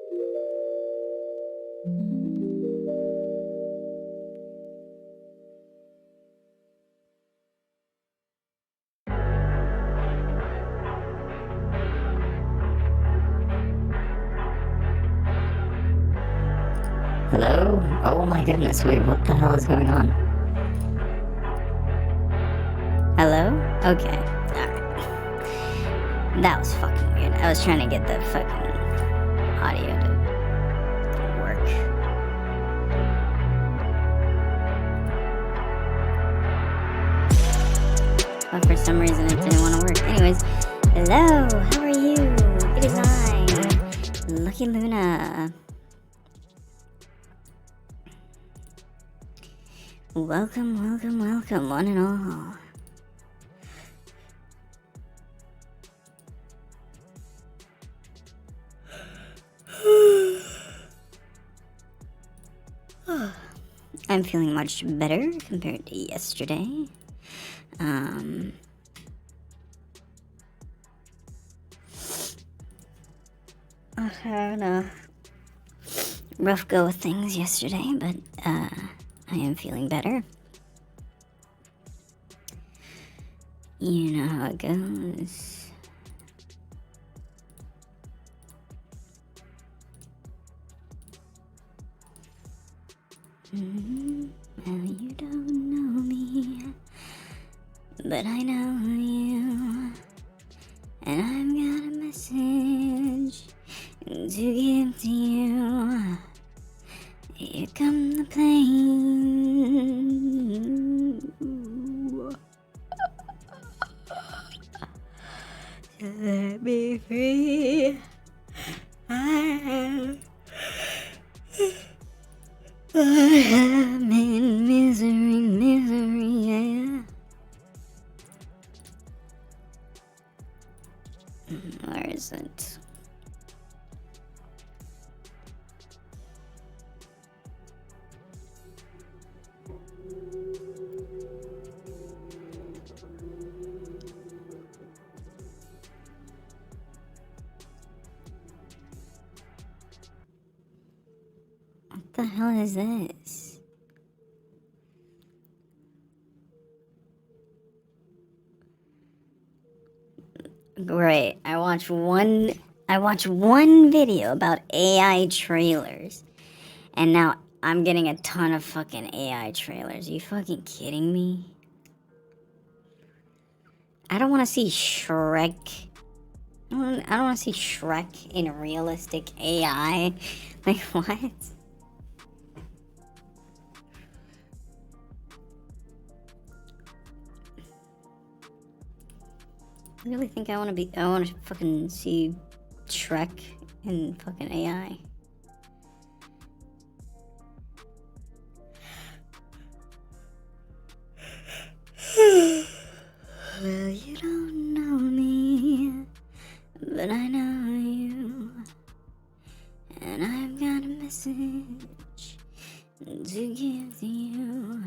Hello? Oh my goodness, wait, what the hell is going on? Hello? Okay, alright. That was fucking weird. I was trying to get the fucking audio to work. But for some reason it didn't want to work. Anyways, hello, how are you? It is I, Lucky Luna. Welcome, welcome, welcome, one and all. I'm feeling much better compared to yesterday. I had a rough go with things yesterday, but I am feeling better. You know how it goes. Well, you don't know me, but I know you. And I've got a message to give to you. Here come the plane. Let me free. I'm in misery, yeah. Where is it? What the hell is this? Great. I watched one video about AI trailers, and now I'm getting a ton of fucking AI trailers. Are you fucking kidding me? I don't want to see Shrek. I don't want to see Shrek in realistic AI. Like, what? I really think I want to fucking see Shrek in fucking AI. Well, you don't know me, but I know you. And I've got a message to give to you.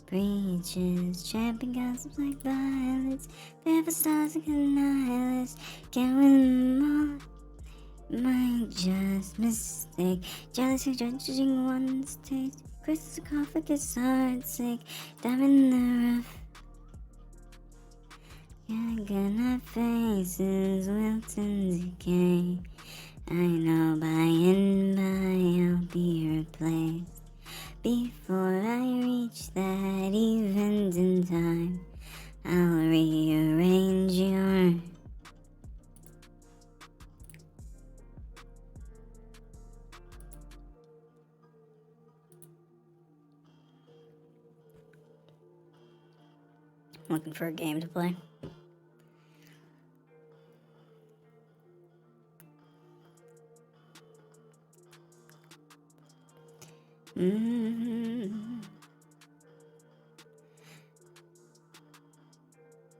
Breaches, trapping gossips like violets, paper stars like annihilus, can't win them all. Might just mistake, jealousy judging one's taste, crystal sarcophagus heartsick, diamond in the rough. You're gonna faces wilt and decay. I know by and by I'll be replaced. Before I reach that event in time, I'll rearrange your... I'm looking for a game to play. Mm.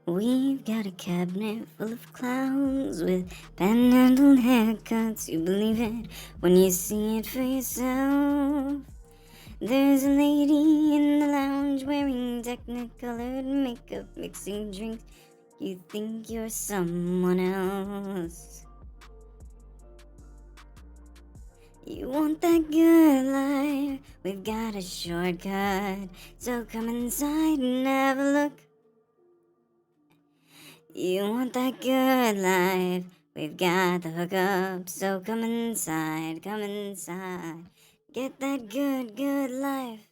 We've got a cabinet full of clowns with panhandle haircuts. You believe it when you see it for yourself. There's a lady in the lounge wearing technicolored makeup, mixing drinks. You think you're someone else. You want that good life? We've got a shortcut, so come inside and have a look. You want that good life? We've got the hookup, so come inside, come inside. Get that good, good life.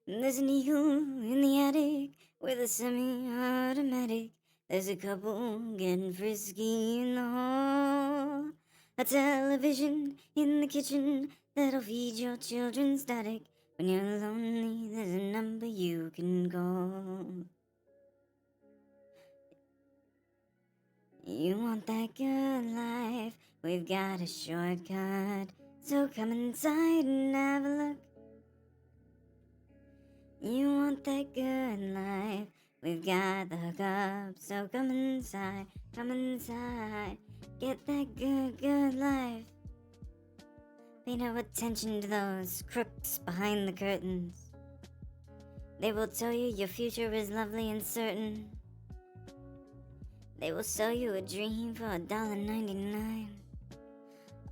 There's an eagle in the attic with a semi-automatic. There's a couple getting frisky in the hall. A television in the kitchen that'll feed your children static. When you're lonely, there's a number you can call. You want that good life? We've got a shortcut, so come inside and have a look. You want that good life? We've got the hookup, so come inside, get that good, good life. Pay no attention to those crooks behind the curtains. They will tell you your future is lovely and certain. They will sell you a dream for $1.99.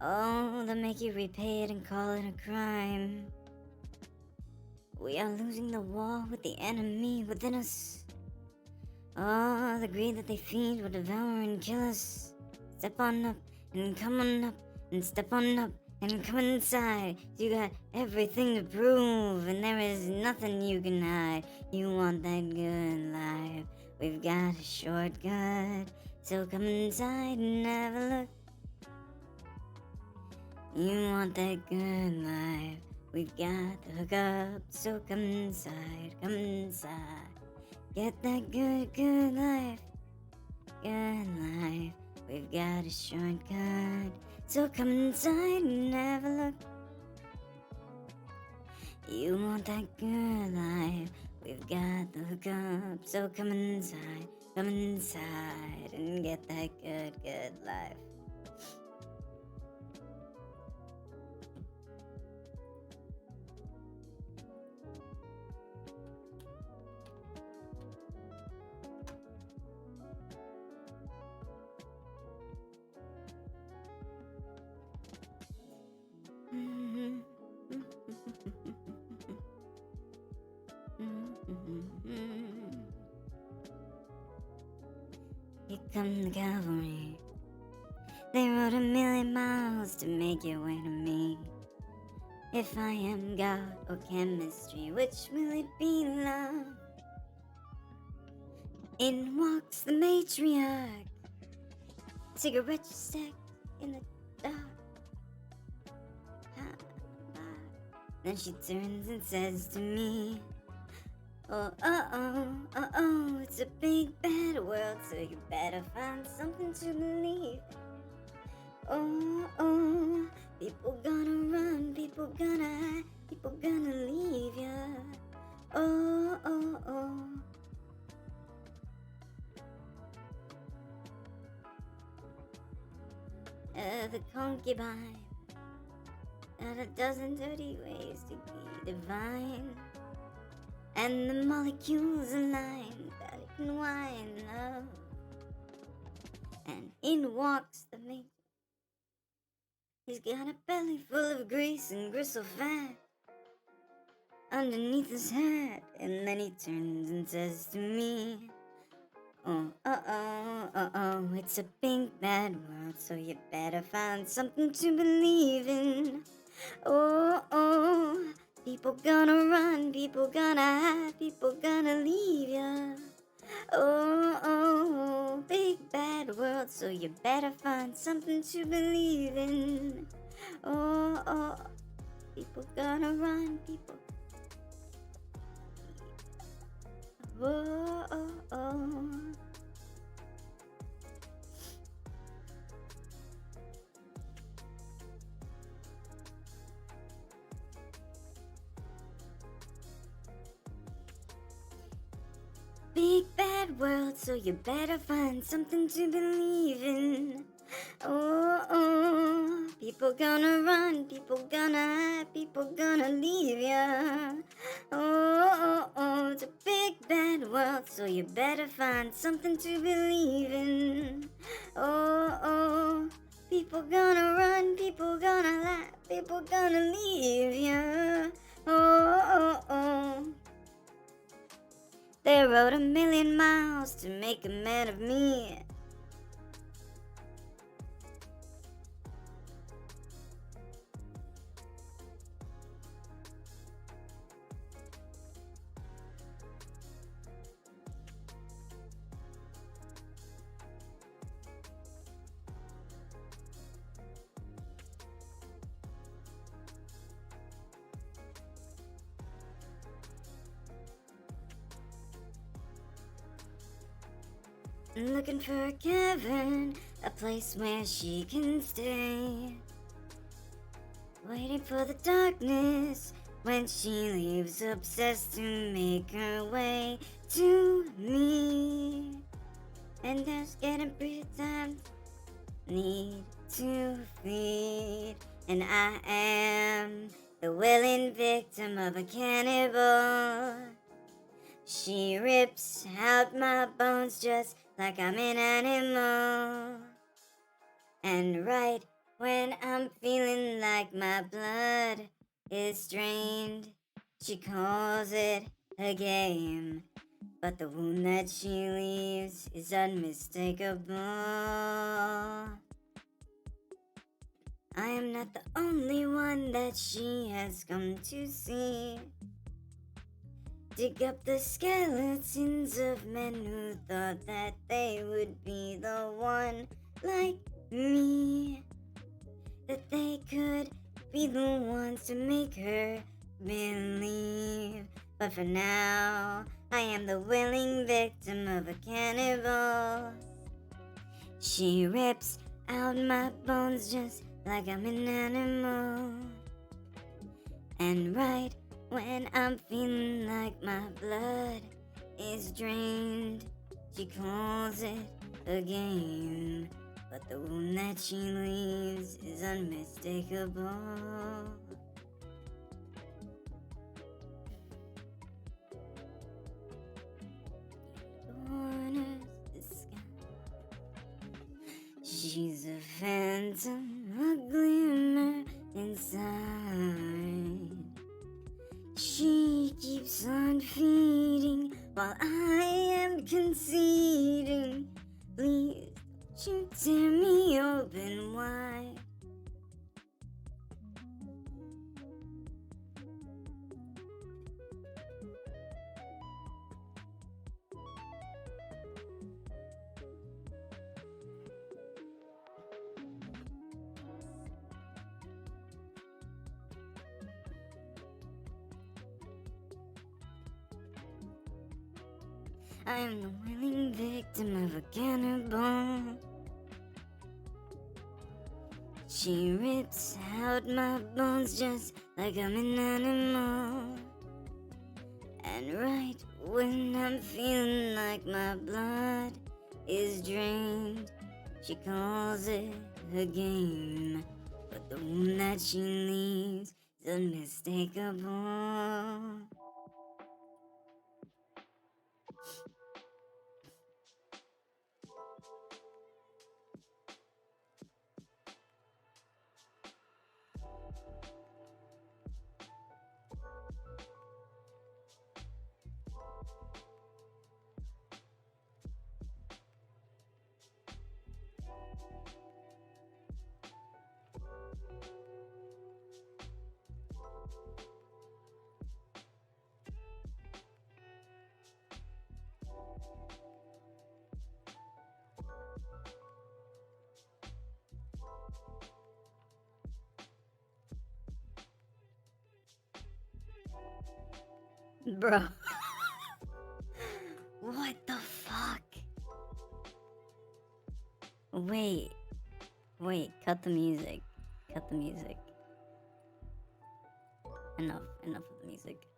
Oh, they'll make you repay it and call it a crime. We are losing the war with the enemy within us. Oh, the greed that they feed will devour and kill us. Step on up and come on up and step on up and come inside. You got everything to prove and there is nothing you can hide. You want that good life? We've got a shortcut, so come inside and have a look. You want that good life? We've got the hookup, so come inside, get that good, good life, good life. We've got a shortcut, so come inside and have a look. You want that good life? We've got the hookup, so come inside and get that good, good life. Here come the cavalry. They rode 1,000,000 miles to make your way to me. If I am God or chemistry, which will it be, love? In walks the matriarch, cigarette stacked in the dark. Then she turns and says to me, oh, it's a big bad world, so you better find something to believe. Oh, people gonna run, people gonna hide, people gonna leave ya. Oh. The concubine got a dozen dirty ways to be divine, and the molecules align, Vatican wine, love. And in walks the mate. He's got a belly full of grease and gristle fat underneath his hat, and then he turns and says to me, oh, it's a big bad world, so you better find something to believe in. Oh, people gonna run, people gonna hide, people gonna leave ya. Oh, big bad world, so you better find something to believe in. Oh, people gonna run, people. Oh. big bad world, so you better find something to believe in. Oh, oh, people gonna run, people gonna hide, people gonna leave ya. Oh, oh, oh, it's a big bad world, so you better find something to believe in. Oh, oh, people gonna run, people gonna lie, people gonna leave ya. Oh, oh, oh. They rode 1,000,000 miles to make a man of me. Looking for a cavern, a place where she can stay. Waiting for the darkness when she leaves, obsessed to make her way to me. And there's getting pretty times, need to feed. And I am the willing victim of a cannibal. She rips out my bones just like I'm an animal. And right when I'm feeling like my blood is drained, she calls it a game. But the wound that she leaves is unmistakable. I am not the only one that she has come to see. Dig up the skeletons of men who thought that they would be the one like me. That they could be the ones to make her believe. But for now, I am the willing victim of a cannibal. She rips out my bones just like I'm an animal. And right when I'm feeling like my blood is drained, she calls it a game. But the wound that she leaves is unmistakable. Corners the sky. She's a phantom, a glimmer inside. She keeps on feeding while I am conceding. Please, don't you tear me open wide. I am the willing victim of a cannibal. She rips out my bones just like I'm an animal. And right when I'm feeling like my blood is drained, she calls it a game. But the wound that she leaves is unmistakable. Bro. What the fuck? Wait, cut the music. Cut the music. Enough of the music.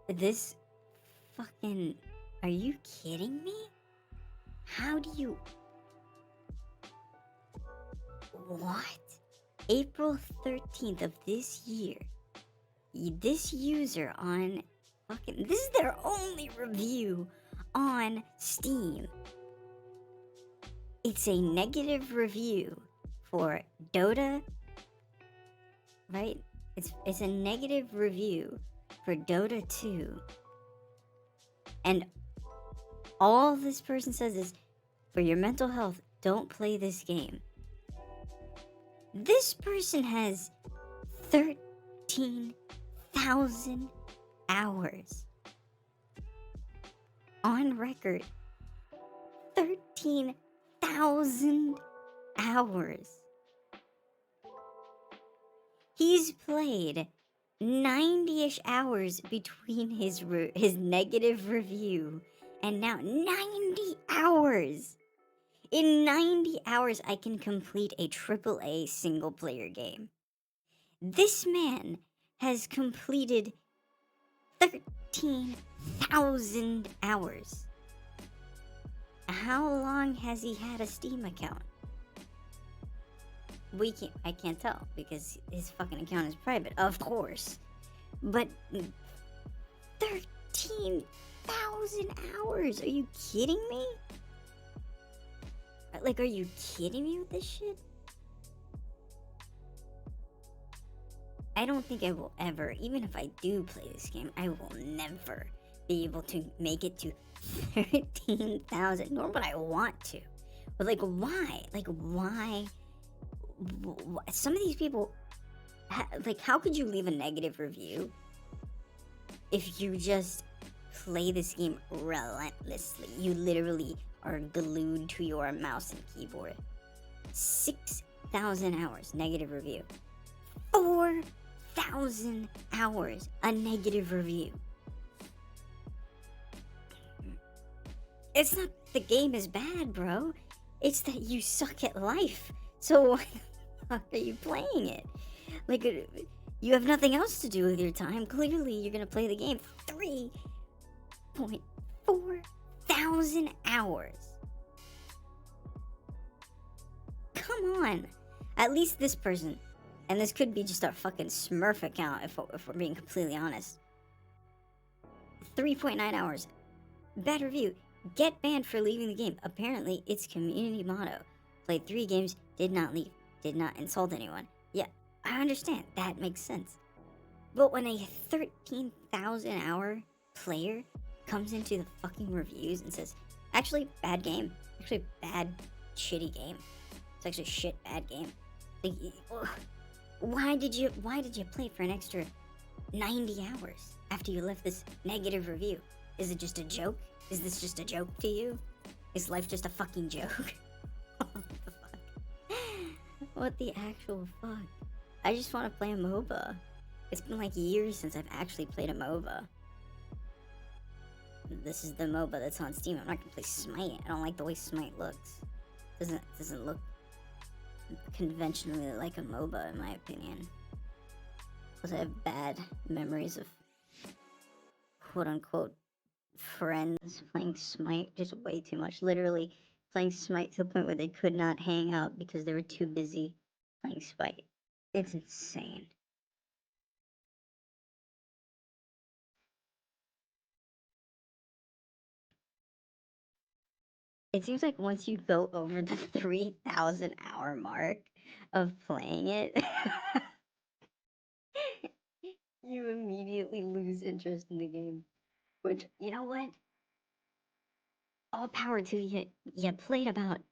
This fucking... Are you kidding me? How do you... What? April 13th of this year, this user on fucking... This is their only review on Steam. It's a negative review for Dota, right? It's a negative review for Dota 2. And all this person says is, for your mental health, don't play this game. This person has 13,000 hours on record. 13,000 hours. He's played 90-ish hours between his negative review and now 90 hours. In 90 hours, I can complete a AAA single player game. This man has completed 13,000 hours. How long has he had a Steam account? I can't tell because his fucking account is private, of course. But 13,000 hours? Are you kidding me? Like, are you kidding me with this shit? I don't think I will ever, even if I do play this game, I will never be able to make it to 13,000, nor would I want to. But like, why? Like, why? Some of these people, like, how could you leave a negative review if you just play this game relentlessly? You literally are glued to your mouse and keyboard. 6,000 hours, negative review. 4,000 hours, a negative review. It's not the game is bad, bro. It's that you suck at life. So why the fuck are you playing it? Like, you have nothing else to do with your time. Clearly, you're gonna play the game 3.4 thousand hours. Come on. At least this person, and this could be just a fucking Smurf account if we're being completely honest. 3.9 hours. Bad review. Get banned for leaving the game. Apparently, it's community motto. Played 3 games, did not leave. Did not insult anyone. Yeah, I understand. That makes sense. But when a 13,000 hour player comes into the fucking reviews and says, actually, bad game. Actually, bad, shitty game. It's actually a shit bad game. Like, why did you play for an extra 90 hours after you left this negative review? Is it just a joke? Is this just a joke to you? Is life just a fucking joke? What the fuck? What the actual fuck? I just want to play a MOBA. It's been like years since I've actually played a MOBA. This is the MOBA that's on Steam. I'm not gonna play Smite. I don't like the way Smite looks. Doesn't look conventionally like a MOBA in my opinion. Plus I have bad memories of quote unquote friends playing Smite just way too much. Literally playing Smite to the point where they could not hang out because they were too busy playing Smite. It's insane. It seems like once you go over the 3,000 hour mark of playing it, you immediately lose interest in the game. Which, you know what? All power to you. You played about.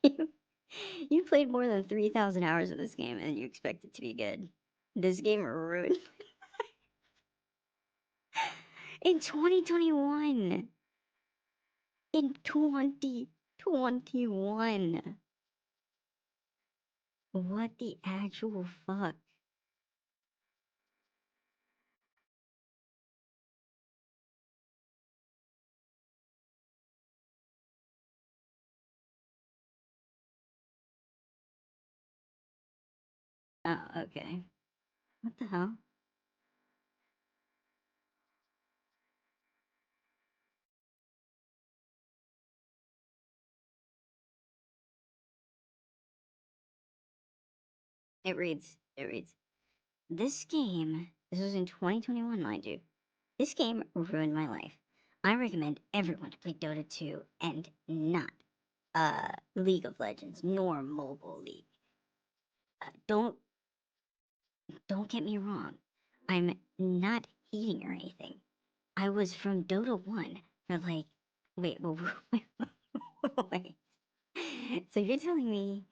You played more than 3,000 hours of this game and you expect it to be good. This game ruined. In 2021. In 2021. What the actual fuck? Oh, okay. What the hell? It reads, this game, this was in 2021, mind you. This game ruined my life. I recommend everyone to play Dota 2 and not League of Legends nor Mobile League. Don't get me wrong. I'm not hating or anything. I was from Dota 1 for like wait, wait, wait. So you're telling me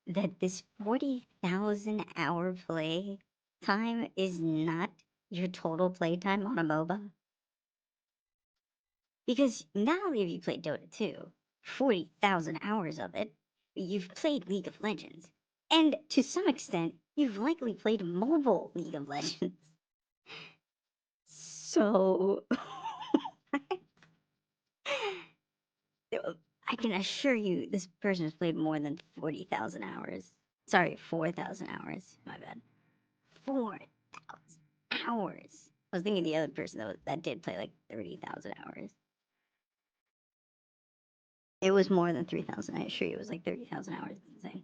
that this 40,000 hour play time is not your total play time on a MOBA? Because not only have you played Dota 2, 40,000 hours of it, you've played League of Legends. And to some extent, you've likely played mobile League of Legends. So, I can assure you this person has played more than 40,000 hours. Sorry, 4,000 hours. My bad. 4,000 hours. I was thinking the other person that did play like 30,000 hours. It was more than 3,000. I assure you, it was like 30,000 hours. It's insane.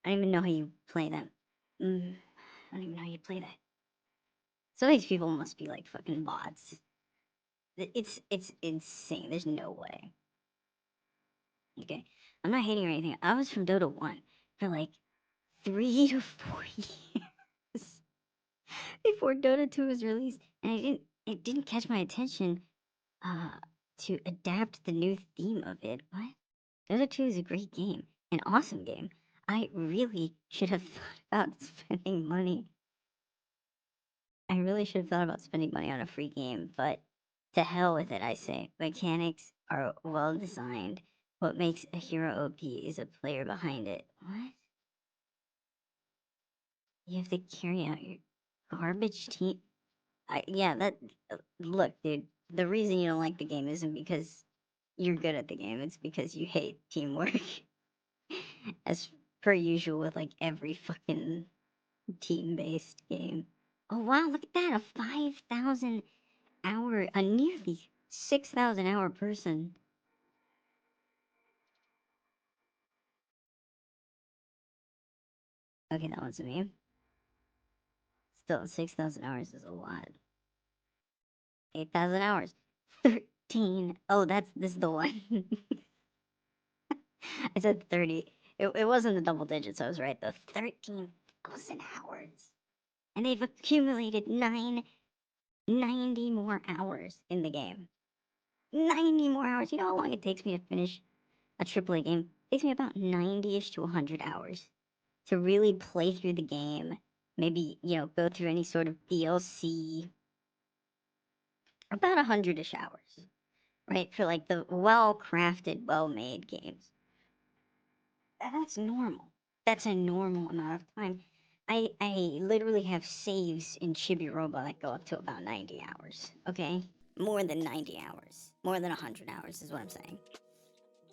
I don't even know how you play that. I don't even know how you play that. Some of these people must be like fucking bots. It's insane. There's no way. Okay, I'm not hating or anything. I was from Dota 1 for like 3 to 4 years before Dota 2 was released, and it didn't catch my attention uh to adapt the new theme of it. What? Dota 2 is a great game, an awesome game. I really should have thought about spending money. I really should have thought about spending money on a free game, but to hell with it, I say. Mechanics are well designed. What makes a hero OP is a player behind it. What? You have to carry out your garbage team. Yeah, that. Look, dude. The reason you don't like the game isn't because you're good at the game. It's because you hate teamwork, as per usual with like every fucking team-based game. Oh wow, look at that! A 5,000 hour, a nearly 6,000 hour person. Okay, that wasn't me. Still, 6,000 hours is a lot. 8,000 hours. 13. Oh, this is the one. I said 30. It wasn't the double digits, I was right though. 13,000 hours. And they've accumulated 90 more hours in the game. 90 more hours. You know how long it takes me to finish a AAA game? It takes me about 90-ish to 100 hours to really play through the game. Maybe, go through any sort of DLC. About 100-ish hours, right? For like the well-crafted, well-made games. That's normal. That's a normal amount of time. I literally have saves in Chibi Robo that go up to about 90 hours, okay? More than 90 hours. More than 100 hours is what I'm saying.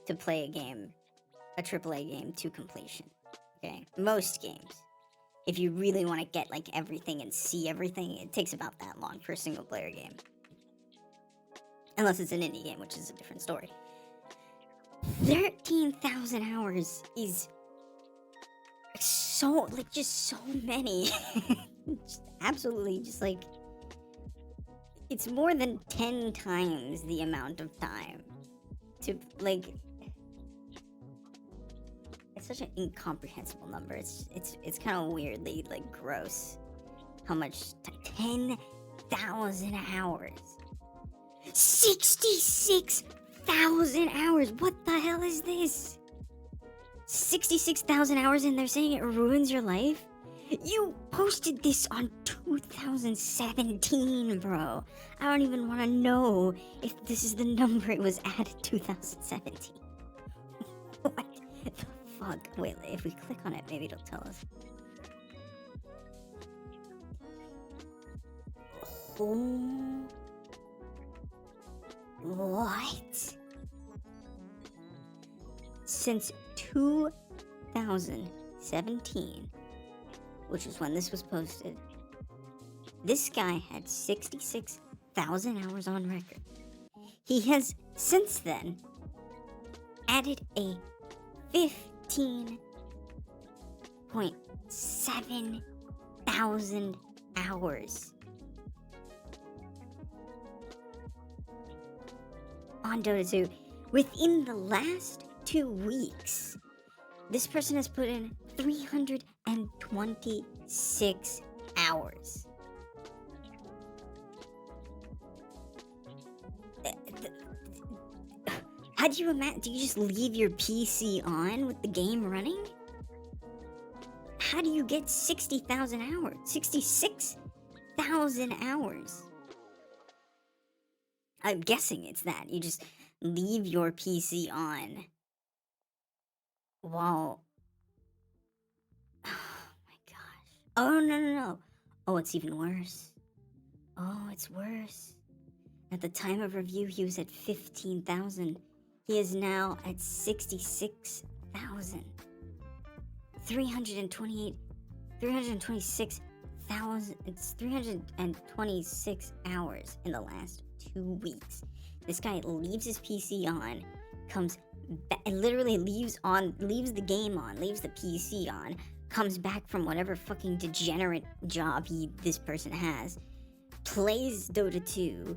To play a game, a AAA game to completion, okay? Most games. If you really want to get like everything and see everything, it takes about that long for a single player game. Unless it's an indie game, which is a different story. 13,000 hours is so, like, just so many. Just absolutely, just like, it's more than 10 times the amount of time to, like, it's such an incomprehensible number. It's kind of weirdly, like, gross. How much? 10,000 hours. 66,000 hours. What the hell is this? 66,000 hours and they're saying it ruins your life? You posted this on 2017, bro. I don't even want to know if this is the number it was added 2017. What the fuck? Wait, if we click on it, maybe it'll tell us. Oh. What? Since 2017, which is when this was posted, this guy had 66,000 hours on record. He has since then added a 15 3.7 thousand hours on Dota 2 within the last 2 weeks. This person has put in 326 hours. How do you imagine? Do you just leave your PC on with the game running? How do you get 60,000 hours? 66,000 hours? I'm guessing it's that. You just leave your PC on while... Oh my gosh. Oh, no. Oh, it's even worse. Oh, it's worse. At the time of review, he was at 15,000. He is now at 66,000. 326,000. It's 326 hours in the last 2 weeks. This guy leaves his PC on, literally leaves the game on, leaves the PC on, comes back from whatever fucking degenerate job this person has, plays Dota 2,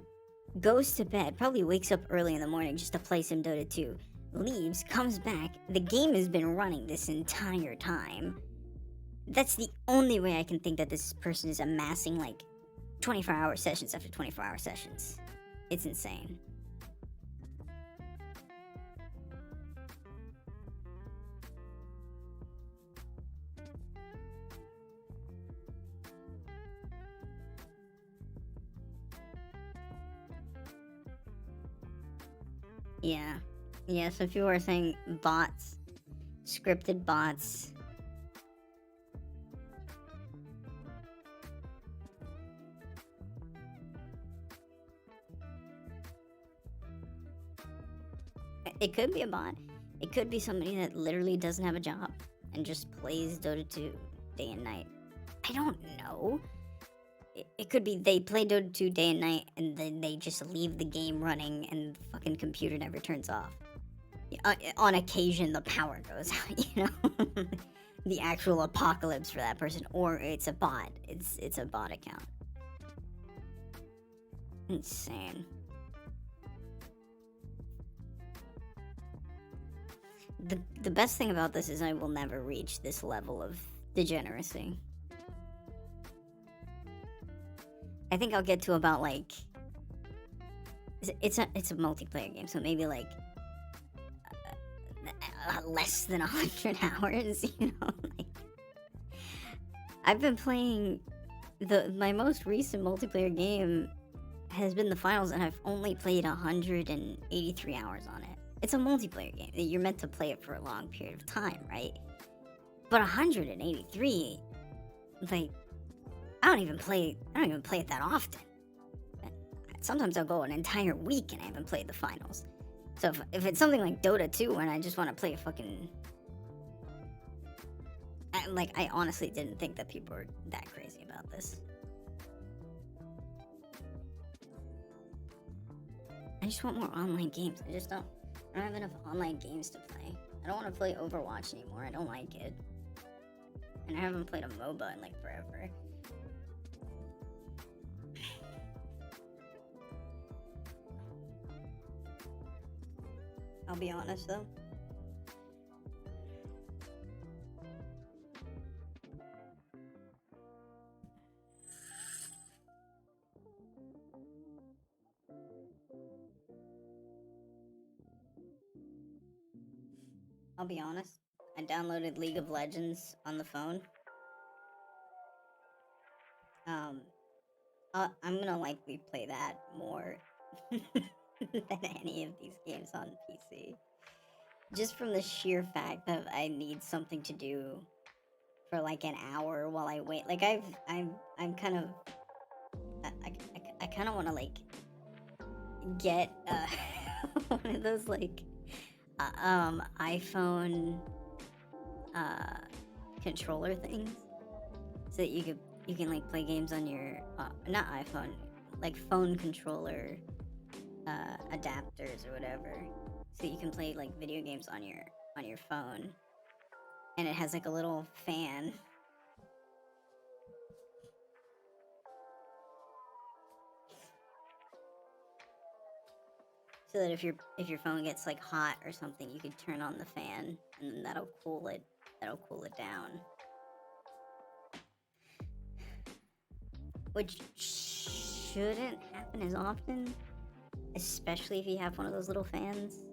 goes to bed, probably wakes up early in the morning just to play some Dota 2, leaves, comes back, the game has been running this entire time. That's the only way I can think that this person is amassing like 24-hour sessions after 24-hour sessions. It's insane. Yeah, some people are saying bots, scripted bots. It could be a bot. It could be somebody that literally doesn't have a job and just plays Dota 2 day and night. I don't know. It could be they play Dota 2 day and night and then they just leave the game running and the fucking computer never turns off. On occasion, the power goes out, you know? The actual apocalypse for that person. Or it's a bot. It's a bot account. Insane. The best thing about this is I will never reach this level of degeneracy. I think I'll get to about like... It's a multiplayer game, so maybe like... less than 100 hours, you know? Like, I've been playing... My most recent multiplayer game has been the finals, and I've only played 183 hours on it. It's a multiplayer game. You're meant to play it for a long period of time, right? But 183, like, I don't even play it that often. Sometimes I'll go an entire week and I haven't played the finals. So if it's something like Dota 2 and I just want to play a fucking... I honestly didn't think that people were that crazy about this. I just want more online games. I don't have enough online games to play. I don't want to play Overwatch anymore. I don't like it. And I haven't played a MOBA in like forever. I'll be honest though. I downloaded League of Legends on the phone. I'm gonna likely play that more than any of these games on PC. Just from the sheer fact that I need something to do for like an hour while I wait. Like I'm kind of... I kind of want to like get one of those like iPhone controller things, so that you can like play games on your not iPhone, like phone controller adapters or whatever, so you can play like video games on your phone. and it has like a little fan. So that if your phone gets like hot or something, you could turn on the fan, and then that'll cool it down. Which shouldn't happen as often, especially if you have one of those little fans.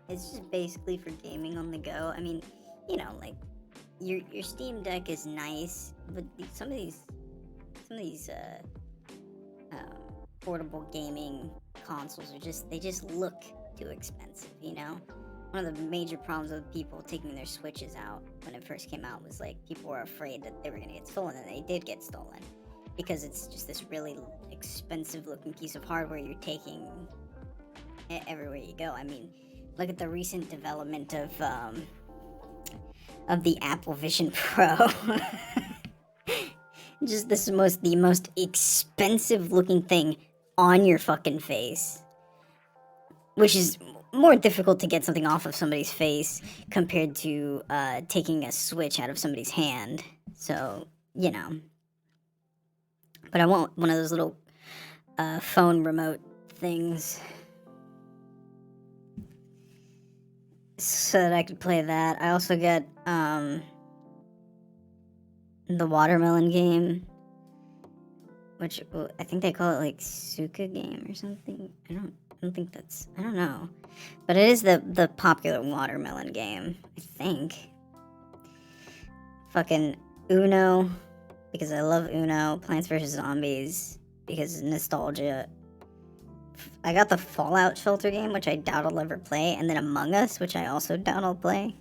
It's just basically for gaming on the go. I mean, you know, like your Steam Deck is nice, but some of these portable gaming consoles they just look too expensive. You know, one of the major problems with people taking their Switches out when it first came out was like people were afraid that they were gonna get stolen, and they did get stolen because it's just this really expensive looking piece of hardware you're taking everywhere you go. I mean, look at the recent development of the Apple Vision Pro. Just the most expensive looking thing on your fucking face, which is more difficult to get something off of somebody's face compared to taking a Switch out of somebody's hand. So, you know. But I want one of those little phone remote things so that I could play that. I also got the watermelon game, which I think they call it like Suka game or something. I don't think that's, I don't know, but it is the popular watermelon game, I think. Fucking Uno, because I love Uno. Plants vs Zombies, because nostalgia. I got the Fallout Shelter game, which I doubt I'll ever play, and then Among Us, which I also doubt I'll play.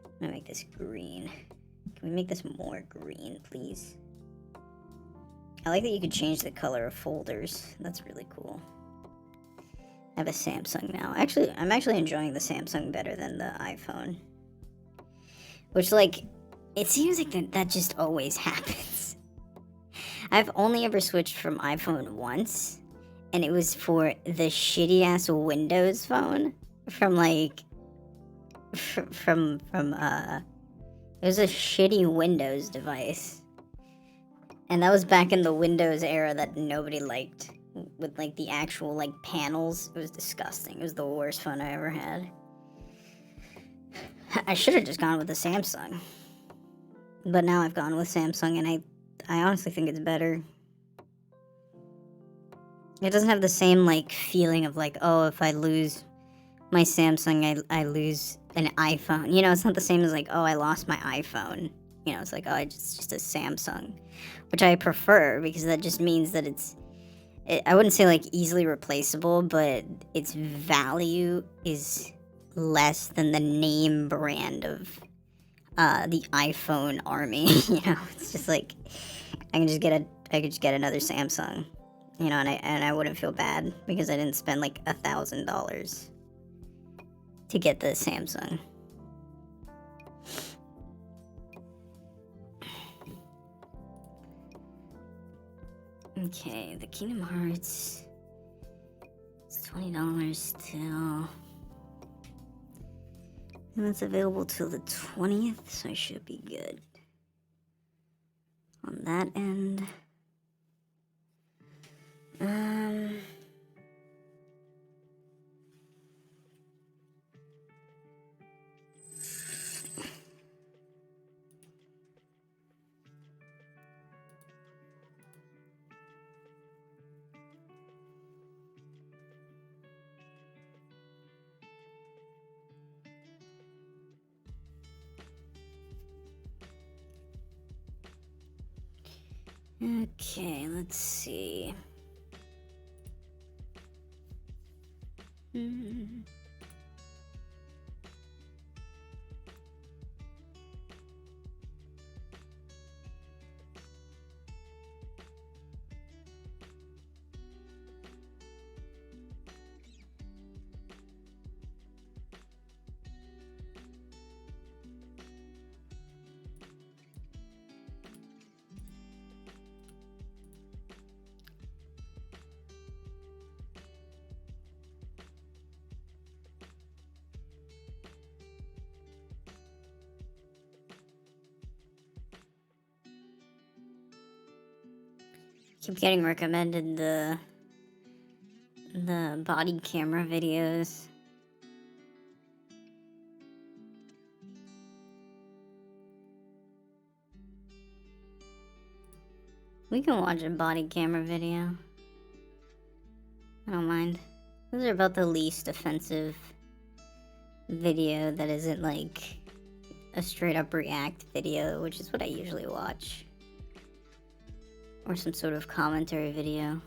I'm gonna make this green. Can we make this more green, please? I like that you could change the color of folders. That's really cool. I have a Samsung now. Actually, I'm actually enjoying the Samsung better than the iPhone. Which, like, it seems like that just always happens. I've only ever switched from iPhone once, and it was for the shitty ass Windows phone from like from it was a shitty Windows device. And that was back in the Windows era that nobody liked, with like the actual like panels. It was disgusting. It was the worst phone I ever had. I should have just gone with the Samsung. But now I've gone with Samsung, and I honestly think it's better. It doesn't have the same like feeling of like, oh, if I lose my Samsung, I lose an iPhone. You know, it's not the same as like, oh, I lost my iPhone. You know, it's like, oh, it's just a Samsung, which I prefer because that just means that I wouldn't say like easily replaceable, but its value is less than the name brand of the iPhone army. You know, it's just like I could just get another Samsung. You know, and I wouldn't feel bad because I didn't spend like $1,000 to get the Samsung. Okay, the Kingdom Hearts. It's $20 still. And it's available till the 20th, so I should be good on that end. Okay, let's see. Keep getting recommended the body camera videos. We can watch a body camera video. I don't mind. Those are about the least offensive video that isn't like a straight up react video, which is what I usually watch. Or some sort of commentary video.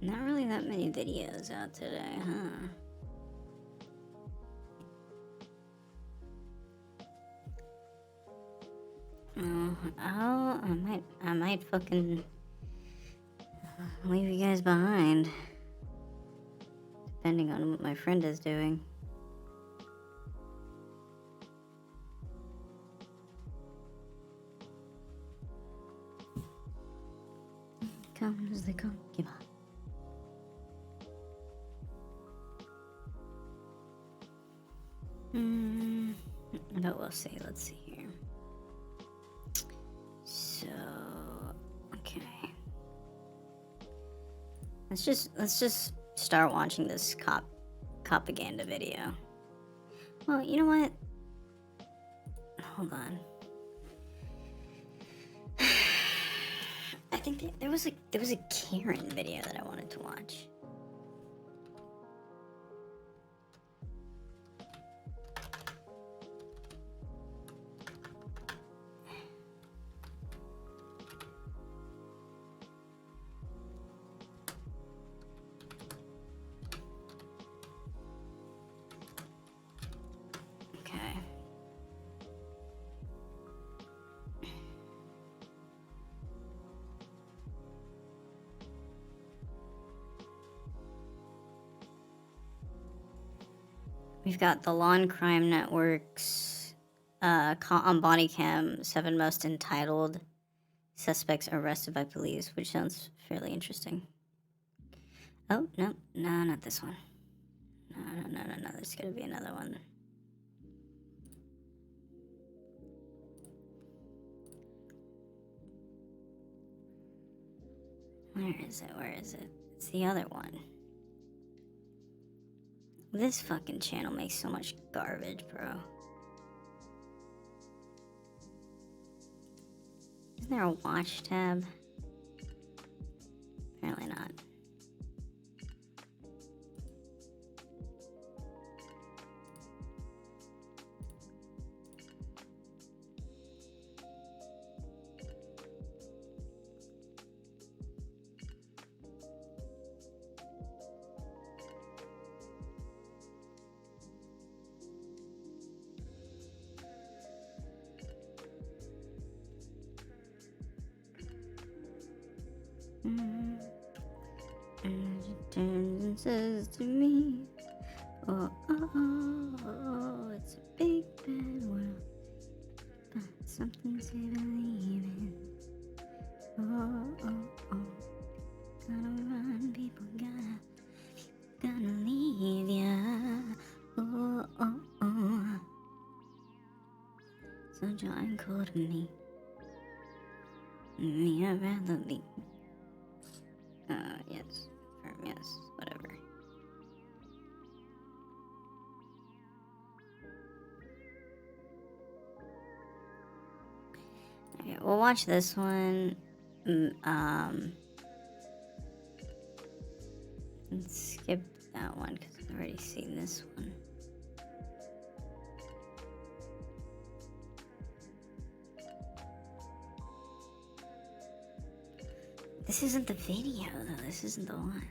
Not really that many videos out today, huh? Oh, I might fucking leave you guys behind. Depending on what my friend is doing. Comes the concubine. But we'll see. Let's see here. So, okay. Let's just start watching this propaganda video. Well, you know what? Hold on. I think there was a Karen video that I wanted to watch. We've got the Lawn Crime Network's on body cam, 7 most entitled suspects arrested by police, which sounds fairly interesting. Oh, no, not this one. No, there's gotta be another one. Where is it? It's the other one. This fucking channel makes so much garbage, bro. Isn't there a watch tab? Apparently not. And she turns and says to me, oh, it's a big bad world, but something to believe in. Oh, gotta run, people, gotta leave ya. Oh. So John called me. I'd rather be. Yes. Yes, whatever. Okay, we'll watch this one. Let's skip that one because I've already seen this one. This isn't the video, though. This isn't the one.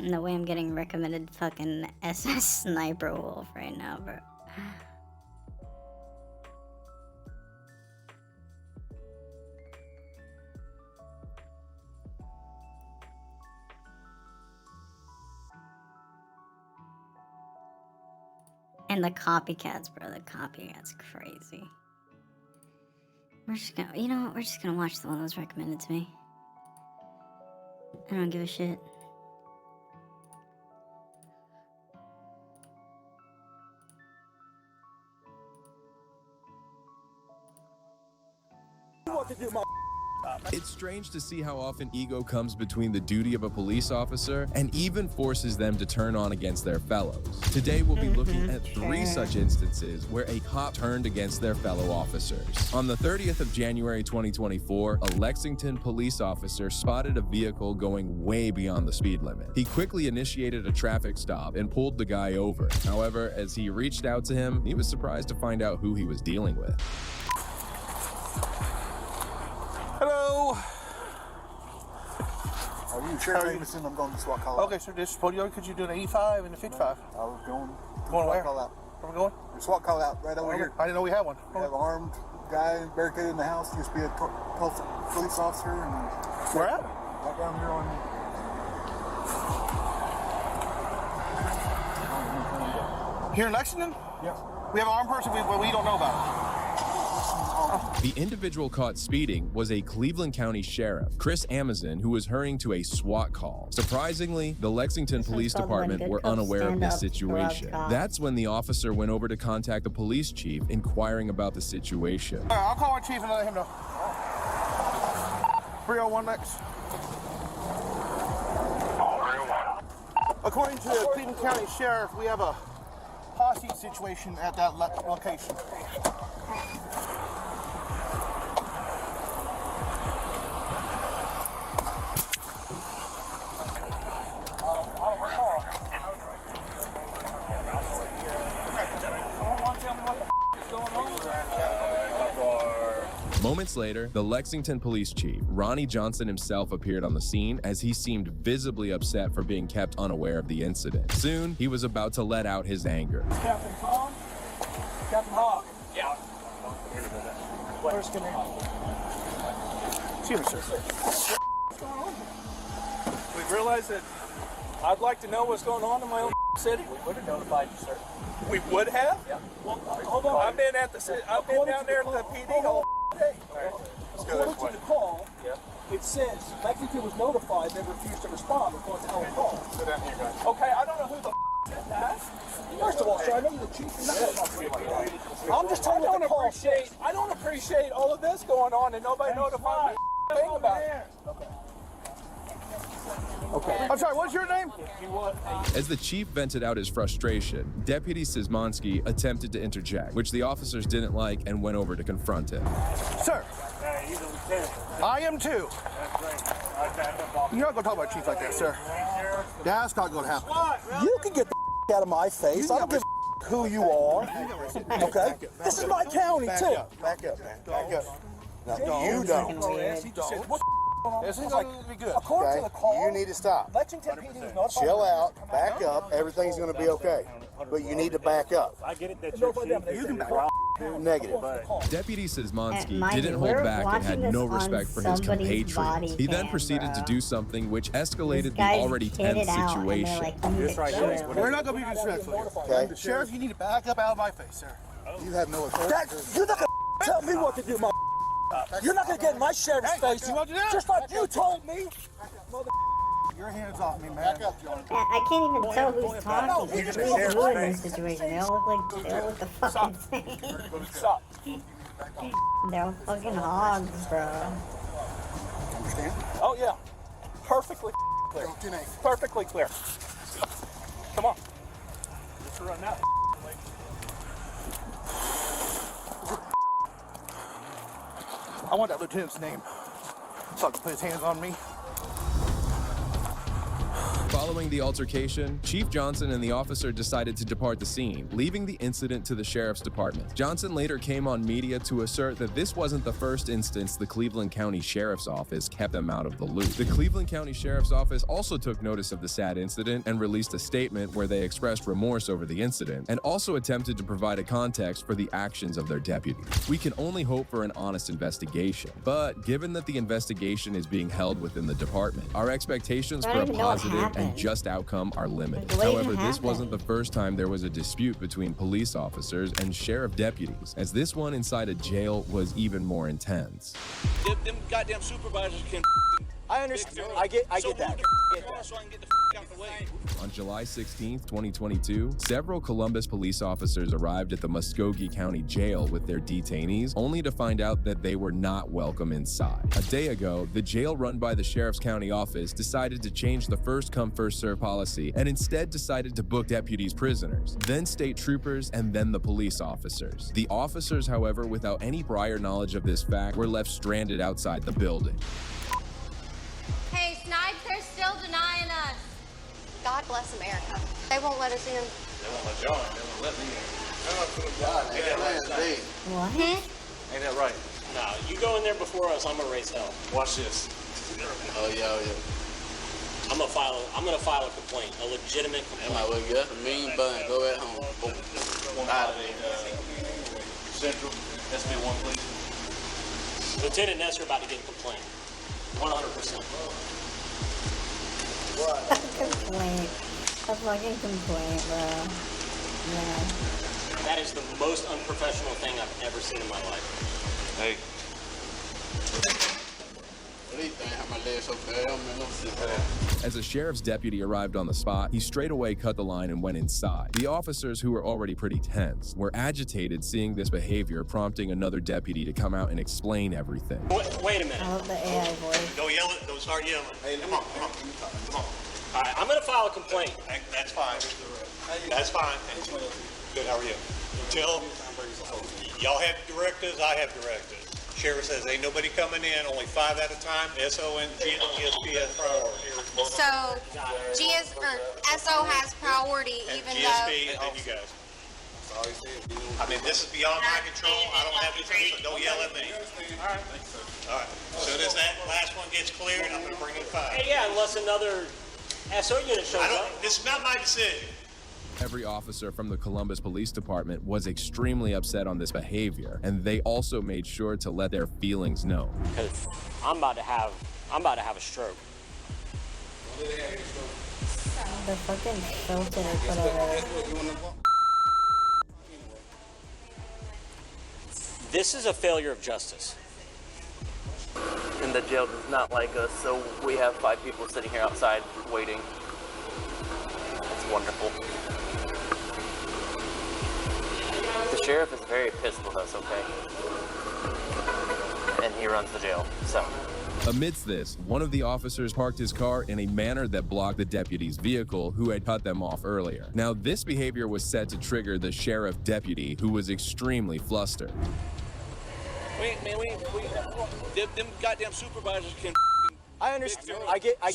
No way I'm getting recommended fucking SS Sniper Wolf right now, bro. And the copycats, bro. The copycats crazy. We're just gonna, you know what? We're just gonna watch the one that was recommended to me. I don't give a shit. It's strange to see how often ego comes between the duty of a police officer and even forces them to turn on against their fellows. Today we'll be looking at 3 such instances where a cop turned against their fellow officers. On the 30th of January 2024, a Lexington police officer spotted a vehicle going way beyond the speed limit. He quickly initiated a traffic stop and pulled the guy over. However, as he reached out to him, he was surprised to find out who he was dealing with. Hello. Are you sure? Jameson, I'm going to SWAT call out. Okay, sir, this is Podio. Could you do an 85 and a 55? I was going to Going where? SWAT call out. Where we going? The SWAT call out right over here. I didn't know we had one. We have an armed guy barricaded in the house. Used to be a police officer. And Where at? right down here on. Here in Lexington? Yes. We have an armed person we don't know about. The individual caught speeding was a Cleveland County Sheriff, Chris Amazon, who was hurrying to a SWAT call. Surprisingly, the Lexington Police Department were unaware of this situation. That's when the officer went over to contact the police chief, inquiring about the situation. All right, I'll call our chief and let him know. 301 next. 301. According to the Cleveland County Sheriff, we have a hostage situation at that location. Moments later, the Lexington police chief, Ronnie Johnson himself, appeared on the scene as he seemed visibly upset for being kept unaware of the incident. Soon, he was about to let out his anger. Captain Tom? Captain Hawk? Yeah. Where's command? Excuse me, sir. We realize that I'd like to know what's going on in my own city. We would have notified you, sir. We would have? Yeah. Well, hold on. I've been down there at the PD all day. According to the call, it says Lexington was notified, they refused to respond according to our call. Sit down here, guys. Okay, I don't know who the said that. First of all, sir, I know you're the chief. I'm just telling you what the call says. I don't appreciate all of this going on and nobody notified me thing about it. Okay. I'm sorry, what's your name? As the chief vented out his frustration, Deputy Szymanski attempted to interject, which the officers didn't like and went over to confront him. Sir. I am too. You're not going to talk about chief like that, sir. That's not going to happen. You can get the out of my face. I don't give a who you are. Okay? This is my county, too. Back up, man. Back up. No, you don't. This is going to be good. According to the call, You need to stop. Lexington PD was notified. Chill out. Back up. Everything's going to be okay. But you need to back up. I get it that you're You can back up. Negative. Deputy Szymanski mind didn't you, hold we're back and had watching no this on respect for his somebody's body compatriots. He then cam, proceeded to bro. do something which escalated the Guys already hit tense it out, and they're situation. like, you need to chill. We're not going to be disrespectful. Okay? Sheriff, you need to back up out of my face, sir. You have no authority. You're not going to tell me what to do, my. You're not going to get in my sheriff's face. you want to do that? Just like you told me. Your hands off me, man. I can't even tell who's talking. Who's who in this situation? They all look the fucking same. Stop. They're all fucking hogs, bro. Understand? Oh, yeah. Perfectly clear. Go to name. Perfectly clear. Come on. Just run now. I want that lieutenant's name so I can put his hands on me. Following the altercation, Chief Johnson and the officer decided to depart the scene, leaving the incident to the sheriff's department. Johnson later came on media to assert that this wasn't the first instance the Cleveland County Sheriff's Office kept them out of the loop. The Cleveland County Sheriff's Office also took notice of the sad incident and released a statement where they expressed remorse over the incident and also attempted to provide a context for the actions of their deputy. We can only hope for an honest investigation, but given that the investigation is being held within the department, our expectations for a positive and just outcome are limited. However, this wasn't the first time there was a dispute between police officers and sheriff deputies, as this one inside a jail was even more intense. Them goddamn supervisors can. I understand. I get that. So I can get the out the way. On July 16, 2022, several Columbus police officers arrived at the Muskogee County Jail with their detainees, only to find out that they were not welcome inside. A day ago, the jail run by the Sheriff's County Office decided to change the first-come, first-served policy and instead decided to book deputies prisoners, then state troopers, and then the police officers. The officers, however, without any prior knowledge of this fact, were left stranded outside the building. Hey, Snipes, they're still denying us. God bless America. They won't let us in. They won't let y'all in. They won't let me in. What? Ain't that right? Nah, you go in there before us, I'm gonna raise hell. Watch this. Oh yeah. I'm gonna file a complaint, a legitimate complaint. That might look good. $1 million bun. Go at home. Boom. Out of there. Central, SB1, please. Lieutenant Ness are about to get a complaint. 100%. Complaint. A fucking complaint, bro. Yeah. That is the most unprofessional thing I've ever seen in my life. Hey. What do you think? How my legs so bad? I don't know. As a sheriff's deputy arrived on the spot, he straight away cut the line and went inside. The officers, who were already pretty tense, were agitated seeing this behavior, prompting another deputy to come out and explain everything. Wait a minute. I love the AI voice. Don't yell it. Don't start yelling. Hey, come on. All right, I'm gonna file a complaint. That's fine. That's fine. Good. How are you? Until y'all have directives, I have directives. Sheriff says ain't nobody coming in, only 5 at a time. SO and GSP has priority. So, SO has priority, And even GSP though. and you guys. I mean, this is beyond my control. I don't have anything, so don't yell at me. All right. All right. As soon as that last one gets cleared, I'm gonna bring in 5. Hey, yeah, unless another SO unit shows up. This is not my decision. Every officer from the Columbus Police Department was extremely upset on this behavior, and they also made sure to let their feelings known. Because I'm about to have a stroke. The fucking filter they put over it. This is a failure of justice. And the jail does not like us, so we have 5 people sitting here outside waiting. It's wonderful. The sheriff is very pissed with us, okay? And he runs the jail, so. Amidst this, one of the officers parked his car in a manner that blocked the deputy's vehicle, who had cut them off earlier. Now, this behavior was said to trigger the sheriff deputy, who was extremely flustered. Wait, man, them goddamn supervisors can. I understand. I get that.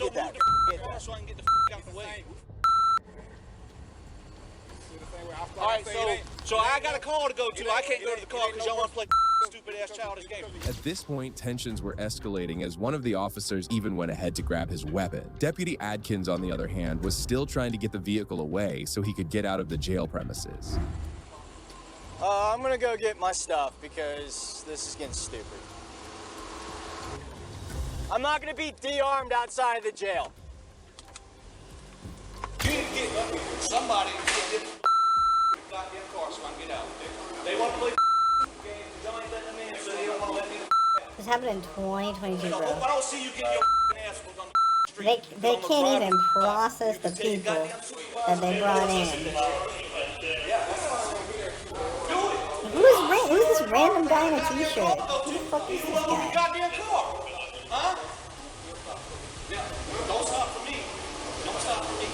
So I can get the out the way. All right, so I got a call to go to. I can't go to the call because y'all want to play stupid ass childish game. At this point, tensions were escalating as one of the officers even went ahead to grab his weapon. Deputy Adkins, on the other hand, was still trying to get the vehicle away so he could get out of the jail premises. I'm gonna go get my stuff because this is getting stupid. I'm not gonna be de-armed outside of the jail. You need to get somebody to get this goddamn car so I can get out. They want to play games. Y'all ain't letting them in, so they don't want to let me. This happened in 2022, I bro. don't see you getting your ass whooped on the street. They can't even process the people that they brought in. Who's this random guy in a t-shirt? Who the fuck is this guy? Goddamn car, huh? Don't stop for me. Don't stop for me.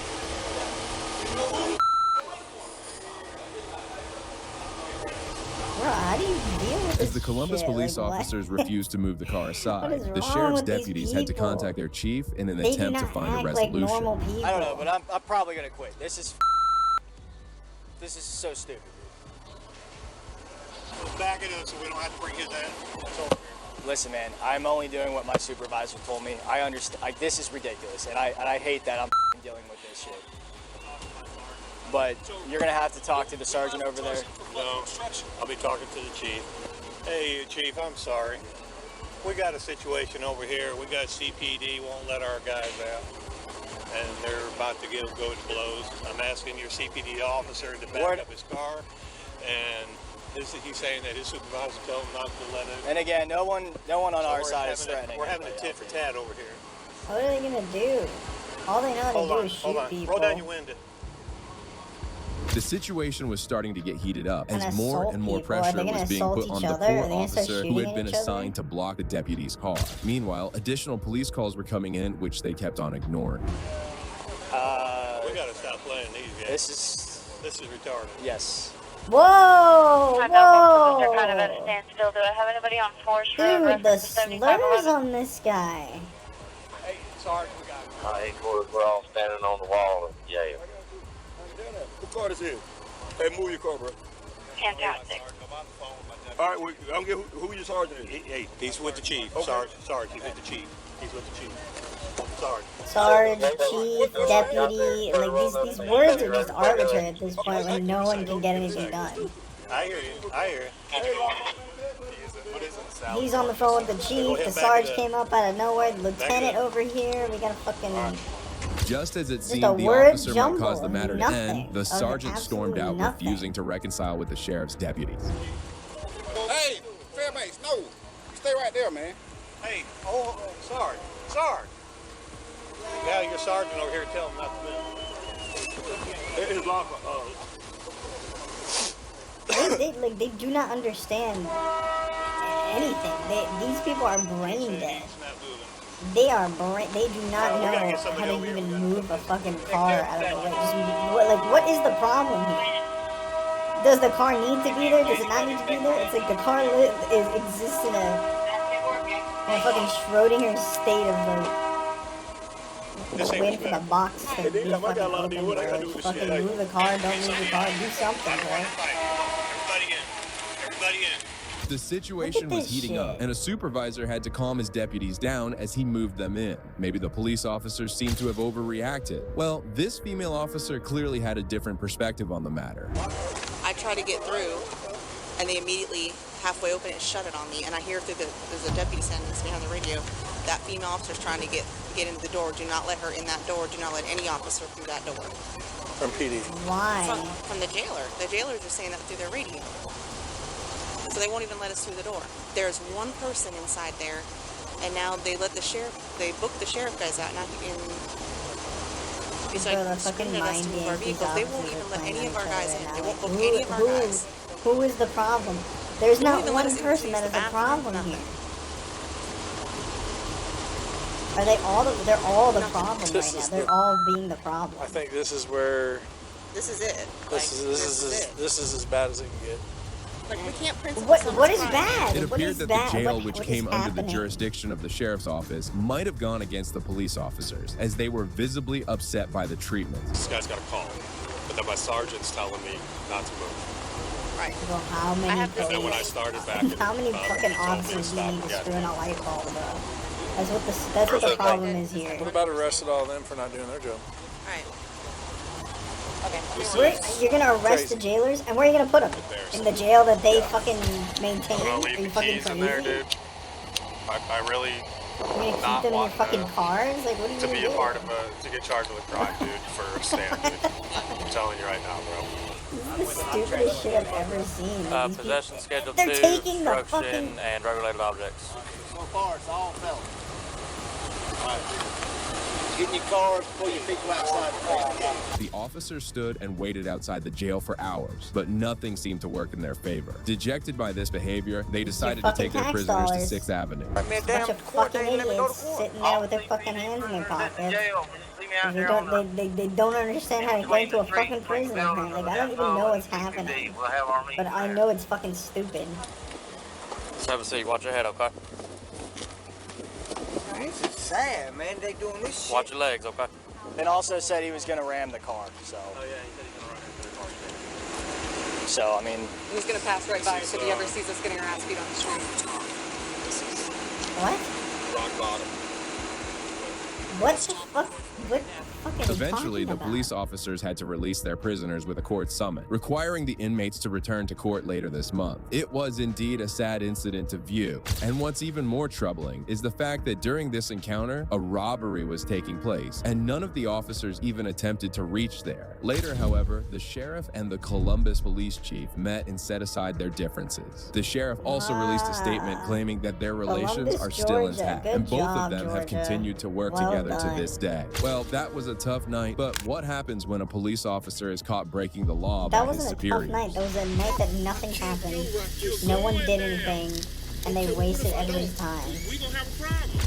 Bro, how do you deal with this As the Columbus shit? police Like, what? officers refused to move the car aside, is the wrong sheriff's with these deputies had to people? contact their chief in an They do attempt to not find a act like resolution. normal people. I don't know, but I'm probably gonna quit. This is so stupid. Back it up so we don't have to bring his ass. Listen, man, I'm only doing what my supervisor told me. I understand. This is ridiculous, and I hate that I'm dealing with this shit. But you're gonna have to talk to the sergeant over there. No, I'll be talking to the chief. Hey, chief, I'm sorry. We got a situation over here. We got CPD won't let our guys out, and they're about to go to blows. I'm asking your CPD officer to back up his car, and he's saying that his supervisor told him not to let it. And again, no one on our we're side is having threatening. We're having a anybody tit for out there. tat over here. What are they gonna do? All they know how to do is shoot people. Roll down your window. The situation was starting to get heated up And as more assault and more people. Are pressure they gonna was being assault put on each the other? Are they poor gonna start officer who shooting had been at each other? assigned to block the deputy's car. Meanwhile, additional police calls were coming in, which they kept on ignoring. We gotta stop playing these games. This is retarded. Yes. Whoa! Whoa! They're kind of at a standstill. Do I have anybody on force for Dude, the reference to 7511? slurs on this guy. Hey, Sergeant, we got it. Headquarters, we're all standing on the wall of the jail. What car is it? Hey, move your car, bro. Fantastic. All right, I'm get who your sergeant is. Hey, he's with the chief. Okay. Sarge, he's with the chief. He's with the chief. Sarge. Sarge, chief, deputy, like these words are just arbitrary at this point when no one can get anything done. I hear you. I hear you. He's on the phone with the chief, the sarge came up out of nowhere, the lieutenant over here, we got a fucking... Just as it Just seemed a the word officer might jumble, cause the matter to nothing. end, the Of sergeant stormed out, absolutely nothing. refusing to reconcile with the sheriff's deputies. Hey, Fairbanks, no. Stay right there, man. Hey, Sarge. Sarge. Yeah, your sergeant over here tell him not to move. His locker. They do not understand anything. These people are brain dead. They do not know how to even move a fucking car out of the way. What is the problem here? Does the car need to be there? Does it not need to be there? It's like the car exists in a fucking Schrodinger state of like waiting for the box to be fucking open, bro. Like, fucking move the car, don't move the car, do something, bro. Everybody in. The situation was heating up, and a supervisor had to calm his deputies down as he moved them in. Maybe the police officers seemed to have overreacted. Well, this female officer clearly had a different perspective on the matter. I try to get through, and they immediately halfway open it, shut it on me, and I hear through there's a deputy saying this behind the radio, that female officer's trying to get into the door. Do not let her in that door. Do not let any officer through that door. From PD. Why? From the jailer. The jailers are saying that through their radio. So they won't even let us through the door. There's one person inside there, and now they let the sheriff, they booked the sheriff guys out. Now it's like screaming at us to move our vehicles. They won't even let any of our guys in. They won't book any of our guys. Who is the problem? There's not one person that is a problem here. Are they all they're all the problem right now. They're all being the problem. I think this is where this is it. This is as bad as it can get. Like, we can't print what is bad? It What appeared is that bad? the jail, What which is came under the happening? jurisdiction of the sheriff's office, might have gone against the police officers, as they were visibly upset by the treatment. This guy's got a call, but then my sergeant's telling me not to move. Right. Well, how many? And then when I started back, How many fucking officers do you need to screw in a light bulb, bro? That's what the problem is here. What about arrested all of them for not doing their job? Right. You're gonna arrest the jailers, and where are you gonna put them? In the jail that they fucking maintain? I'm gonna Are leave you the fucking keys in crazy? there, dude. I really You're gonna keep not them in your want fucking cars? Like, what are you to gonna be a do? part of to get charged with a crime, dude, for a stand, dude. I'm telling you right now, bro. This is the stupidest shit I've ever seen. Like, these Possession people- schedule They're 2, taking the obstruction, fucking... and drug-related objects. So far, it's all felons. Get in your car, pull your people outside the car. The officers stood and waited outside the jail for hours, but nothing seemed to work in their favor. Dejected by this behavior, they decided to take their fucking prisoners tax to 6th Avenue. A bunch of fucking idiots sitting there with their fucking hands in their pockets. They don't understand how to get into a fucking prison. Like, I don't even know what's happening, but I know it's fucking stupid. Have a seat. Watch your head, okay? This is sad, man. They doing this shit. Watch your legs, okay? Then also said he was going to ram the car, so. Oh, yeah, he said he's going to run into the car. So, I mean. He's gonna pass right by us if he ever sees us getting our ass beat on the street. What? Rock bottom. What the fuck? What fucking Eventually, the about? police officers had to release their prisoners with a court summons, requiring the inmates to return to court later this month. It was indeed a sad incident to view, and what's even more troubling is the fact that during this encounter, a robbery was taking place, and none of the officers even attempted to reach there. Later, however, the sheriff and the Columbus police chief met and set aside their differences. The sheriff also released a statement claiming that their relations Columbus, are still Georgia. intact, Good and both job, of them have Georgia. continued to work Well together done. to this day. Well, that was a tough night, but what happens when a police officer is caught breaking the law That by his wasn't a superiors? tough night. That was a night that nothing happened. No one did anything, and they wasted everybody's time.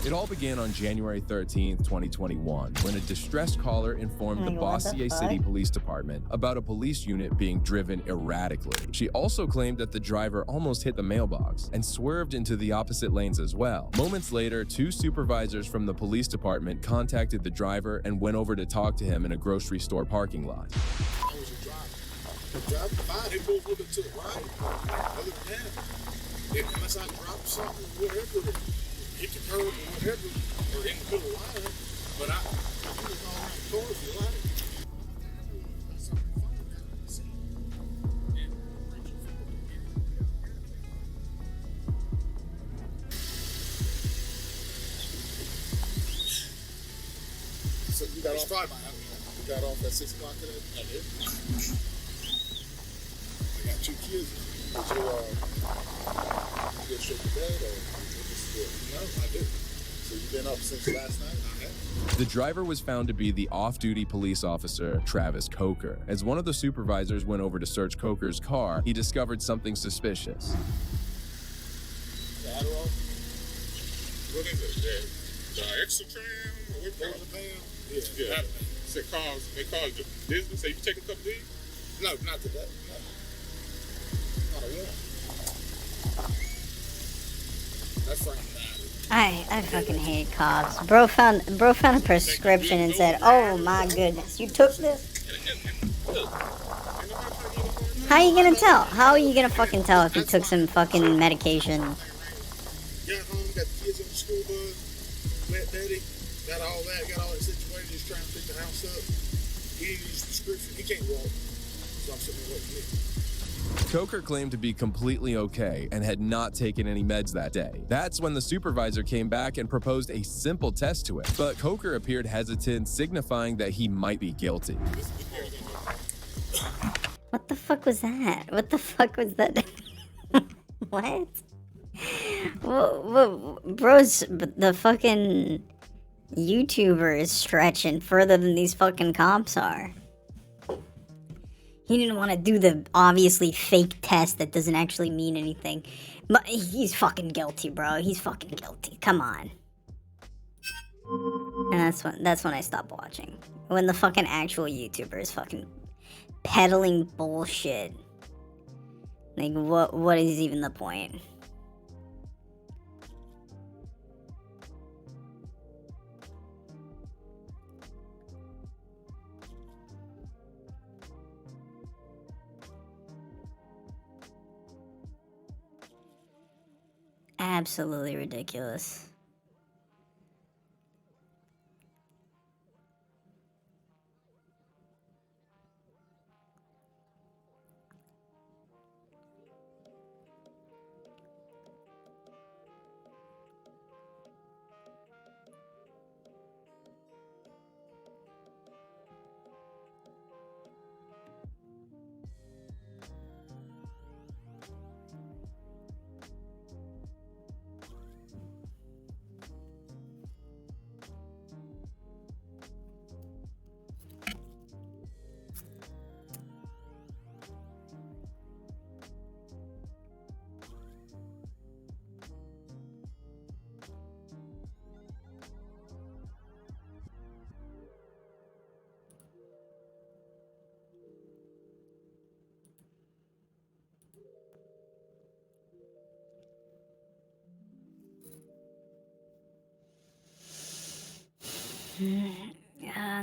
It all began on January 13th, 2021, when a distressed caller informed the Like, what the Bossier City fuck? Police Department about a police unit being driven erratically. She also claimed that the driver almost hit the mailbox and swerved into the opposite lanes as well. Moments later, 2 supervisors from the police department contacted the driver and went over to talk to him in a grocery store parking lot. I was a driver. The driver fine. They both looking to the right. I look down. Unless I drop something, whatever, hit the curb or whatever, or in the middle line, but I was all around the cars, you like it. So you got off? You got off at 6 o'clock today? I did. I got 2 kids. Did you get straight to bed or just no? I did. So you've been up since last night? I have. The driver was found to be the off-duty police officer, Travis Coker. As one of the supervisors went over to search Coker's car, he discovered something suspicious. The Adderall? What is it? The Exotram? Or what call it? Yeah. They call it the business. Have you taken a couple of these? No, not today. No. Not a one. That's Frank. I fucking hate cops. Bro found a prescription and said, "Oh my goodness, you took this?" How are you gonna tell? How are you gonna fucking tell if he took some fucking medication? Got home, got the kids on the school bus, wet Betty, got all that situation, just trying to pick the house up. He didn't use the prescription. He can't walk. So I'm sitting there waiting for him. Coker claimed to be completely okay and had not taken any meds that day. That's when the supervisor came back and proposed a simple test to him, but Coker appeared hesitant, signifying that he might be guilty. What the fuck was that? What the fuck was that? What? Whoa, bros, the fucking YouTuber is stretching further than these fucking cops are. He didn't want to do the obviously fake test that doesn't actually mean anything. But he's fucking guilty, bro. He's fucking guilty. Come on. And that's when I stopped watching. When the fucking actual YouTuber is fucking peddling bullshit. Like, what is even the point? Absolutely ridiculous.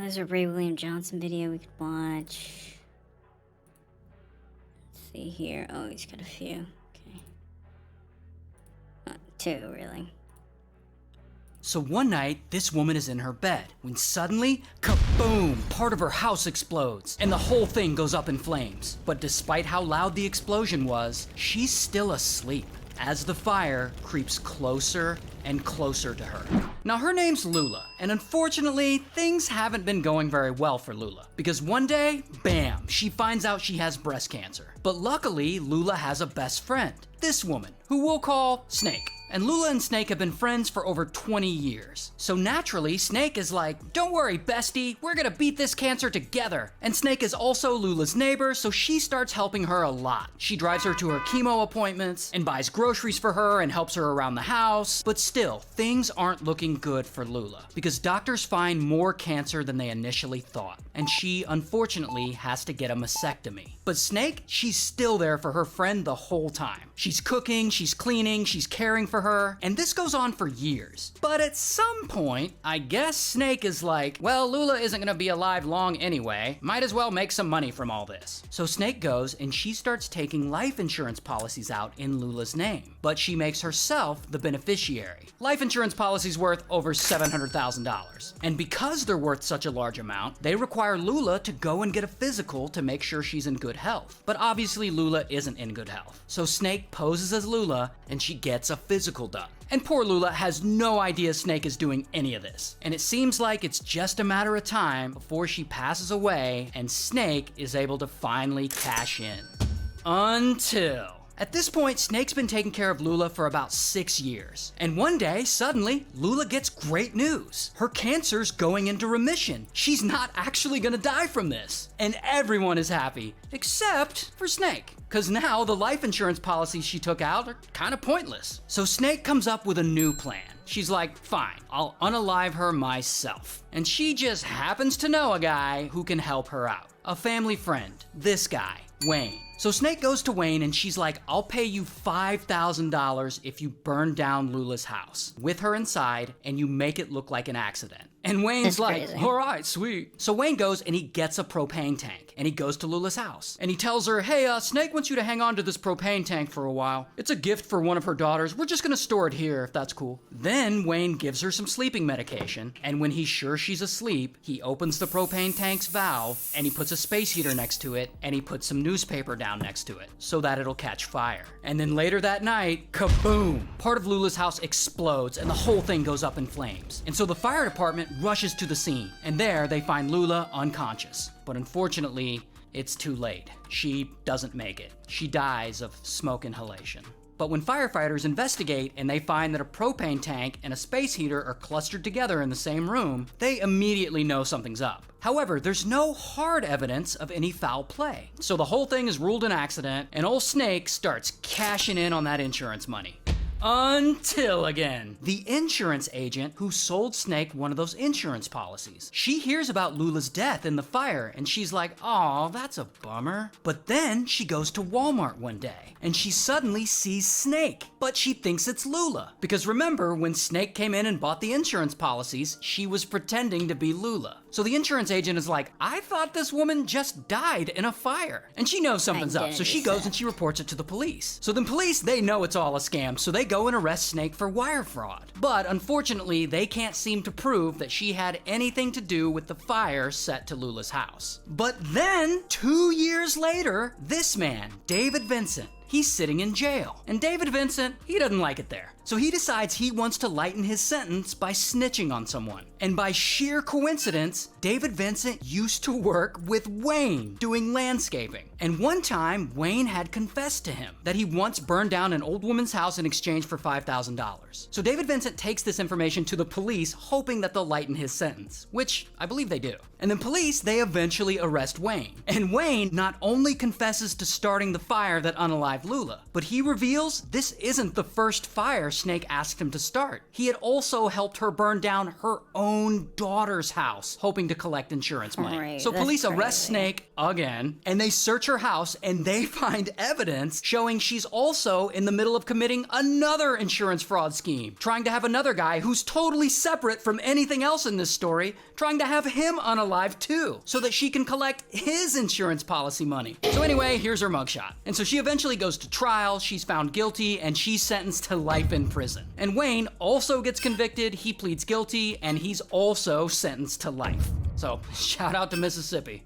There's a Ray William Johnson video we could watch. Let's see here. Oh, he's got a few. Okay. 2, really. So one night, this woman is in her bed when suddenly, kaboom, part of her house explodes and the whole thing goes up in flames. But despite how loud the explosion was, she's still asleep as the fire creeps closer and closer to her. Now her name's Lula, and unfortunately, things haven't been going very well for Lula because one day, bam, she finds out she has breast cancer. But luckily, Lula has a best friend, this woman, who we'll call Snake. And Lula and Snake have been friends for over 20 years. So naturally, Snake is like, don't worry, bestie, we're gonna beat this cancer together. And Snake is also Lula's neighbor, so she starts helping her a lot. She drives her to her chemo appointments and buys groceries for her and helps her around the house. But still, things aren't looking good for Lula because doctors find more cancer than they initially thought. And she, unfortunately, has to get a mastectomy. But Snake, she's still there for her friend the whole time. She's cooking, she's cleaning, she's caring for her, and this goes on for years. But at some point, I guess Snake is like, well, Lula isn't gonna be alive long anyway, might as well make some money from all this. So Snake goes and she starts taking life insurance policies out in Lula's name, but she makes herself the beneficiary. Life insurance policies worth over $700,000. And because they're worth such a large amount, they require Lula to go and get a physical to make sure she's in good health. But obviously Lula isn't in good health. So Snake poses as Lula and she gets a physical done. And poor Lula has no idea Snake is doing any of this. And it seems like it's just a matter of time before she passes away and Snake is able to finally cash in. Until... At this point, Snake's been taking care of Lula for about 6 years. And one day, suddenly, Lula gets great news. Her cancer's going into remission. She's not actually gonna die from this. And everyone is happy, except for Snake. Cause now the life insurance policies she took out are kind of pointless. So Snake comes up with a new plan. She's like, fine, I'll unalive her myself. And she just happens to know a guy who can help her out. A family friend, this guy, Wayne. So Snake goes to Wayne and she's like, I'll pay you $5,000 if you burn down Lula's house with her inside and you make it look like an accident. And Wayne's like, all right, sweet. So Wayne goes and he gets a propane tank and he goes to Lula's house and he tells her, hey, Snake wants you to hang on to this propane tank for a while. It's a gift for one of her daughters. We're just gonna store it here if that's cool. Then Wayne gives her some sleeping medication and when he's sure she's asleep, he opens the propane tank's valve and he puts a space heater next to it and he puts some newspaper down next to it so that it'll catch fire. And then later that night, kaboom! Part of Lula's house explodes and the whole thing goes up in flames. And so the fire department rushes to the scene, and there they find Lula unconscious. But unfortunately, it's too late. She doesn't make it. She dies of smoke inhalation. But when firefighters investigate and they find that a propane tank and a space heater are clustered together in the same room, they immediately know something's up. However, there's no hard evidence of any foul play. So the whole thing is ruled an accident, and old Snake starts cashing in on that insurance money. Until again, the insurance agent who sold Snake one of those insurance policies. She hears about Lula's death in the fire and she's like, aw, that's a bummer. But then she goes to Walmart one day and she suddenly sees Snake, but she thinks it's Lula. Because remember, when Snake came in and bought the insurance policies, she was pretending to be Lula. So the insurance agent is like, I thought this woman just died in a fire. And she knows something's up, so she goes and she reports it to the police. So the police, they know it's all a scam, so they go and arrest Snake for wire fraud. But unfortunately, they can't seem to prove that she had anything to do with the fire set to Lula's house. But then, 2 years later, this man, David Vincent, he's sitting in jail. And David Vincent, he doesn't like it there. So he decides he wants to lighten his sentence by snitching on someone. And by sheer coincidence, David Vincent used to work with Wayne doing landscaping. And one time, Wayne had confessed to him that he once burned down an old woman's house in exchange for $5,000. So David Vincent takes this information to the police, hoping that they'll lighten his sentence, which I believe they do. And then police, they eventually arrest Wayne. And Wayne not only confesses to starting the fire that unalived unalive Lula. But he reveals this isn't the first fire Snake asked him to start. He had also helped her burn down her own daughter's house, hoping to collect insurance money. Right, so that's police arrest crazy. Snake again, and they search her house, and they find evidence showing she's also in the middle of committing another insurance fraud scheme, trying to have another guy who's totally separate from anything else in this story, trying to have him unalive too, so that she can collect his insurance policy money. So anyway, here's her mugshot. And so she eventually goes to trial, she's found guilty, and she's sentenced to life in prison. And Wayne also gets convicted, he pleads guilty, and he's also sentenced to life. So shout out to Mississippi.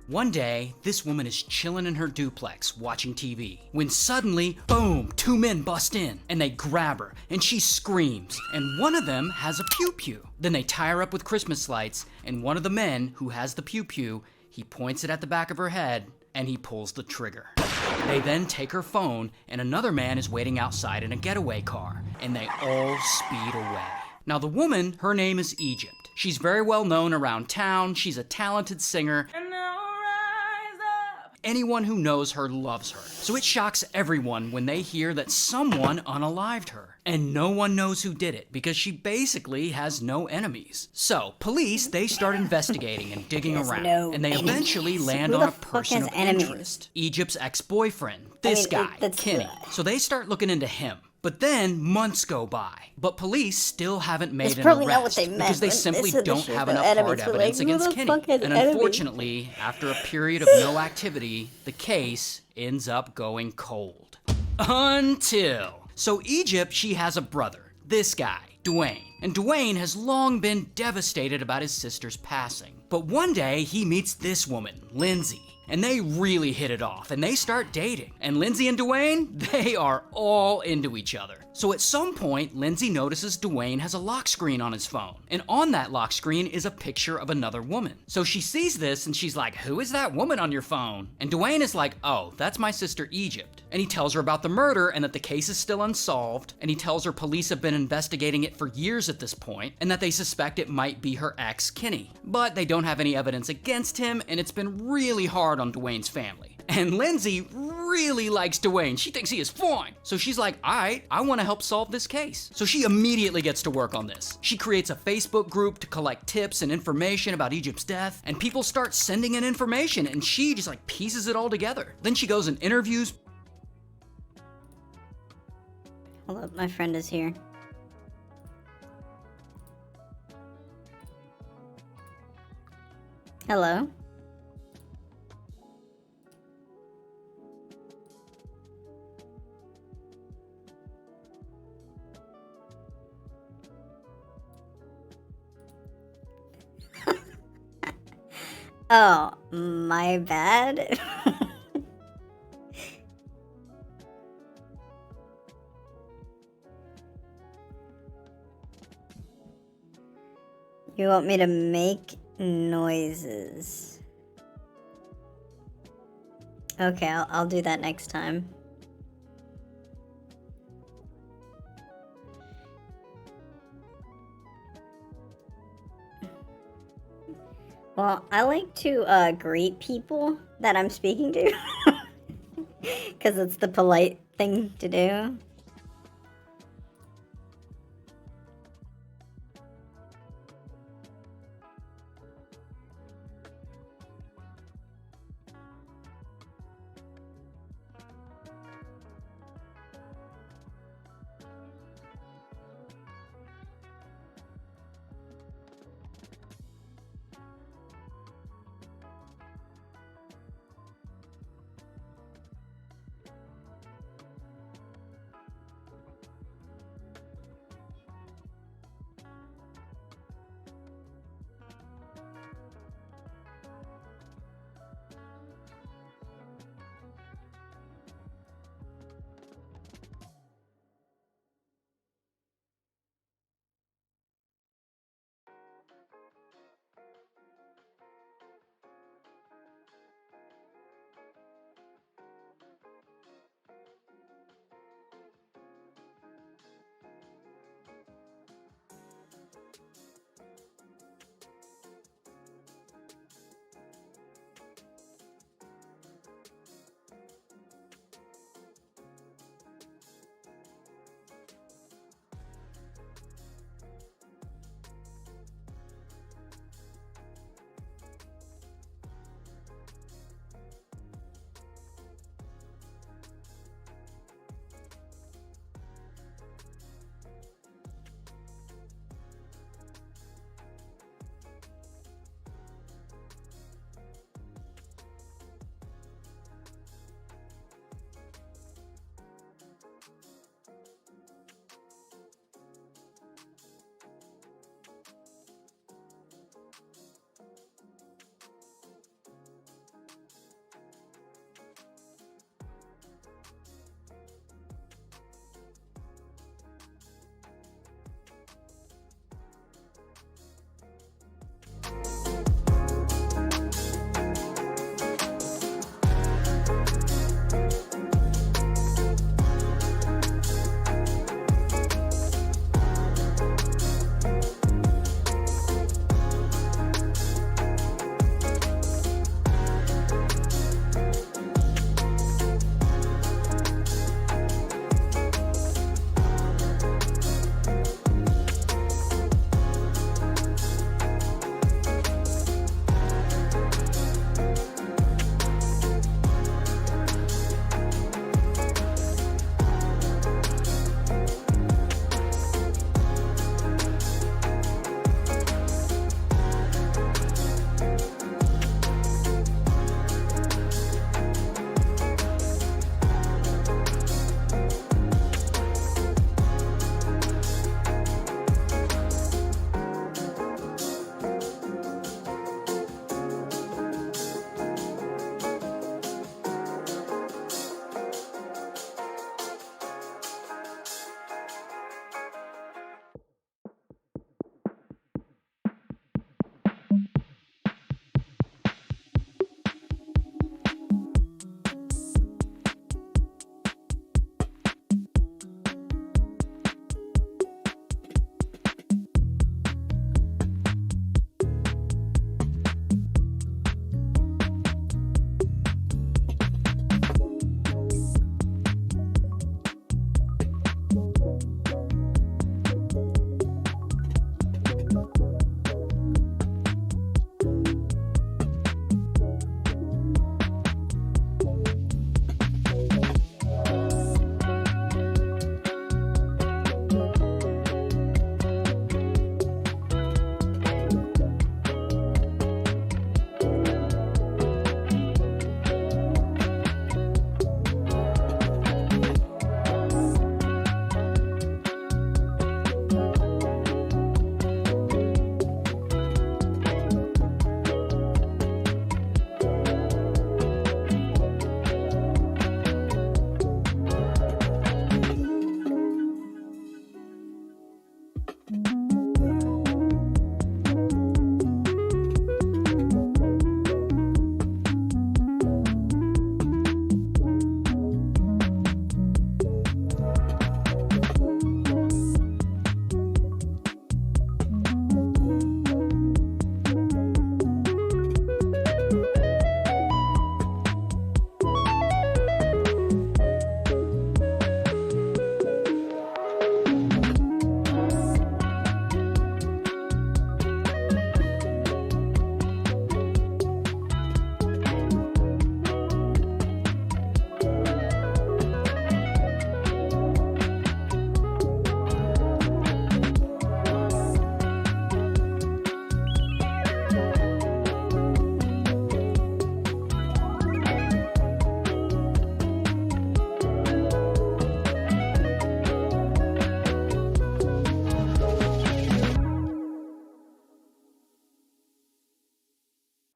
One day, this woman is chilling in her duplex watching TV when suddenly, boom, two men bust in and they grab her and she screams and one of them has a pew-pew. Then they tie her up with Christmas lights and one of the men who has the pew-pew, he points it at the back of her head and he pulls the trigger. They then take her phone and another man is waiting outside in a getaway car and they all speed away. Now the woman, her name is Egypt. She's very well known around town, she's a talented singer. Anyone who knows her loves her. So it shocks everyone when they hear that someone unalived her. And no one knows who did it because she basically has no enemies. So police, they start investigating and digging around. And they eventually land on a person of interest. Egypt's ex-boyfriend, this guy, Kenny. So they start looking into him. But then months go by, but police still haven't made an probably arrest not what they meant because they when they simply said don't they have should enough have hard enemies. evidence Like, who against the Kenny. fuck has And enemies? unfortunately, after a period of no activity, the case ends up going cold. So Egypt, she has a brother, this guy, Dwayne. And Dwayne has long been devastated about his sister's passing. But one day, he meets this woman, Lindsay. And they really hit it off, and they start dating. And Lindsay and Dwayne, they are all into each other. So at some point, Lindsay notices Dwayne has a lock screen on his phone. And on that lock screen is a picture of another woman. So she sees this and she's like, who is that woman on your phone? And Dwayne is like, oh, that's my sister Egypt. And he tells her about the murder and that the case is still unsolved. And he tells her police have been investigating it for years at this point and that they suspect it might be her ex, Kenny. But they don't have any evidence against him and it's been really hard on Dwayne's family. And Lindsay really likes Dwayne. She thinks he is fine. So she's like, all right, I want to help solve this case. So she immediately gets to work on this. She creates a Facebook group to collect tips and information about Egypt's death. And people start sending in information and she just like pieces it all together. Then she goes and interviews. Hold up, my friend is here. Hello? Oh, my bad. You want me to make noises? Okay, I'll do that next time. Well, I like to greet people that I'm speaking to. Because it's the polite thing to do.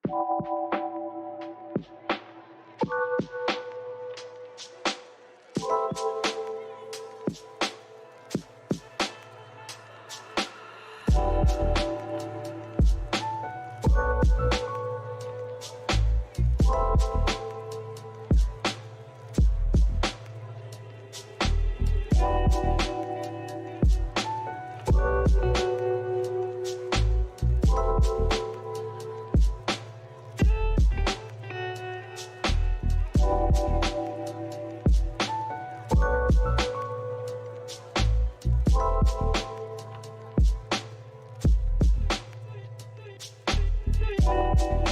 Thank you.